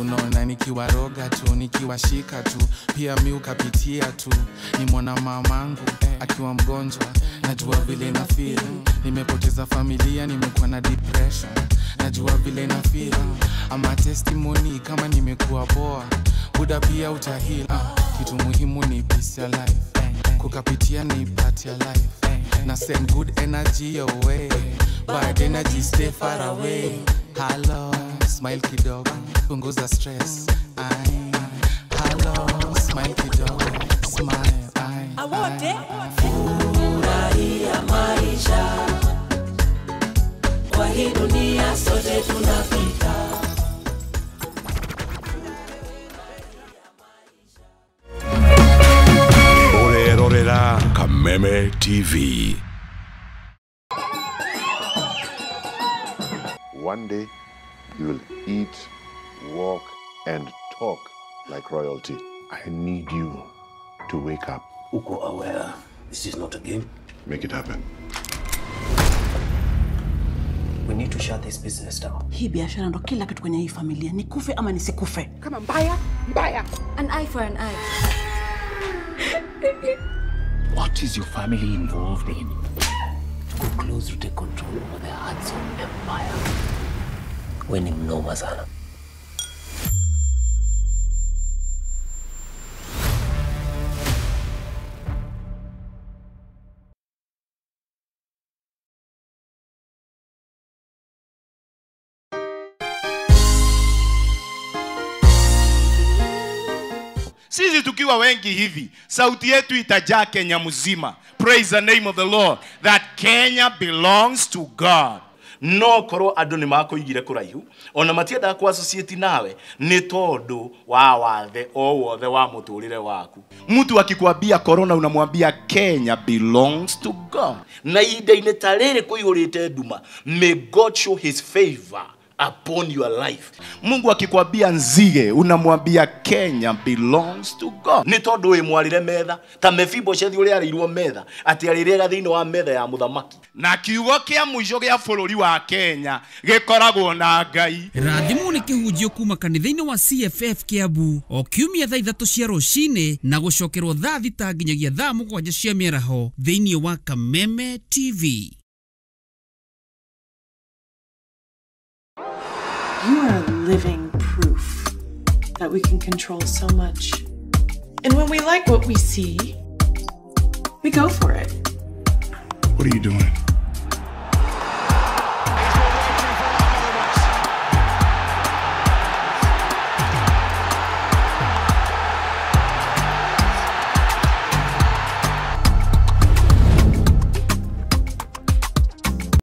Unaona nikiwaroga tu, nikiwashika tu, pia mi ukapitia tu. Ni mwana mamangu akiwa mgonjwa, najua vile na feel. Nimepoteza familia, nimekuwa na depression, najua vile na feel. Ama testimony kama nimekuwa poa, buda pia utahil. Kitu muhimu ni peace ya life, kukapitia ni part ya life. Na send good energy your way, bad energy stay far away. Hello, smile kidogo, punguza stress. Hello, smile kidogo, smile. Awote furahia maisha, kwa hii dunia sote tunapita. Orerorera Kameme TV. One day, you will eat, walk, and talk like royalty. I need you to wake up. Uko aware this is not a game? Make it happen. We need to shut this business down. Hii biashara ndo kila kitu kwenye hii familia. Nikufe ama nisikufe. Kama mbaya, mbaya. An eye for an eye. What is your family involved in? To go close to take control over the hearts of empire. Winning mnoma sana. Sisi tukiwa wengi hivi, sauti yetu itajaa Kenya mzima. Praise the name of the Lord. That Kenya belongs to God. No koro andu ni makoigire kuraihu ona matienda ku associate nawe ni tondu wa wathe o wothe wa muturire waku. Mtu akikwambia corona unamwambia Kenya belongs to God. Na ide tarere kuihurite nduma, may God show his favor upon your life. Mungu akikwambia nzige unamwambia Kenya belongs to God. Ni tondu we mwarire metha ta Mephibosheth uri arirwo metha ati arirega thiini wa metha ya muthamaki. Na kiugo kia mwisho gia bururi wa Kenya gikoragwo na Ngai. Rathimu ni kihunjio kuma kanitha-ini wa CFF Kiambu o kiumia thaa 3 cia rucini na gucokerwo thaa 6 nginyagia thaa 7 cia mĩaraho thiini wa Kameme TV. You are living proof that we can control so much. And when we like what we see, we go for it. What are you doing?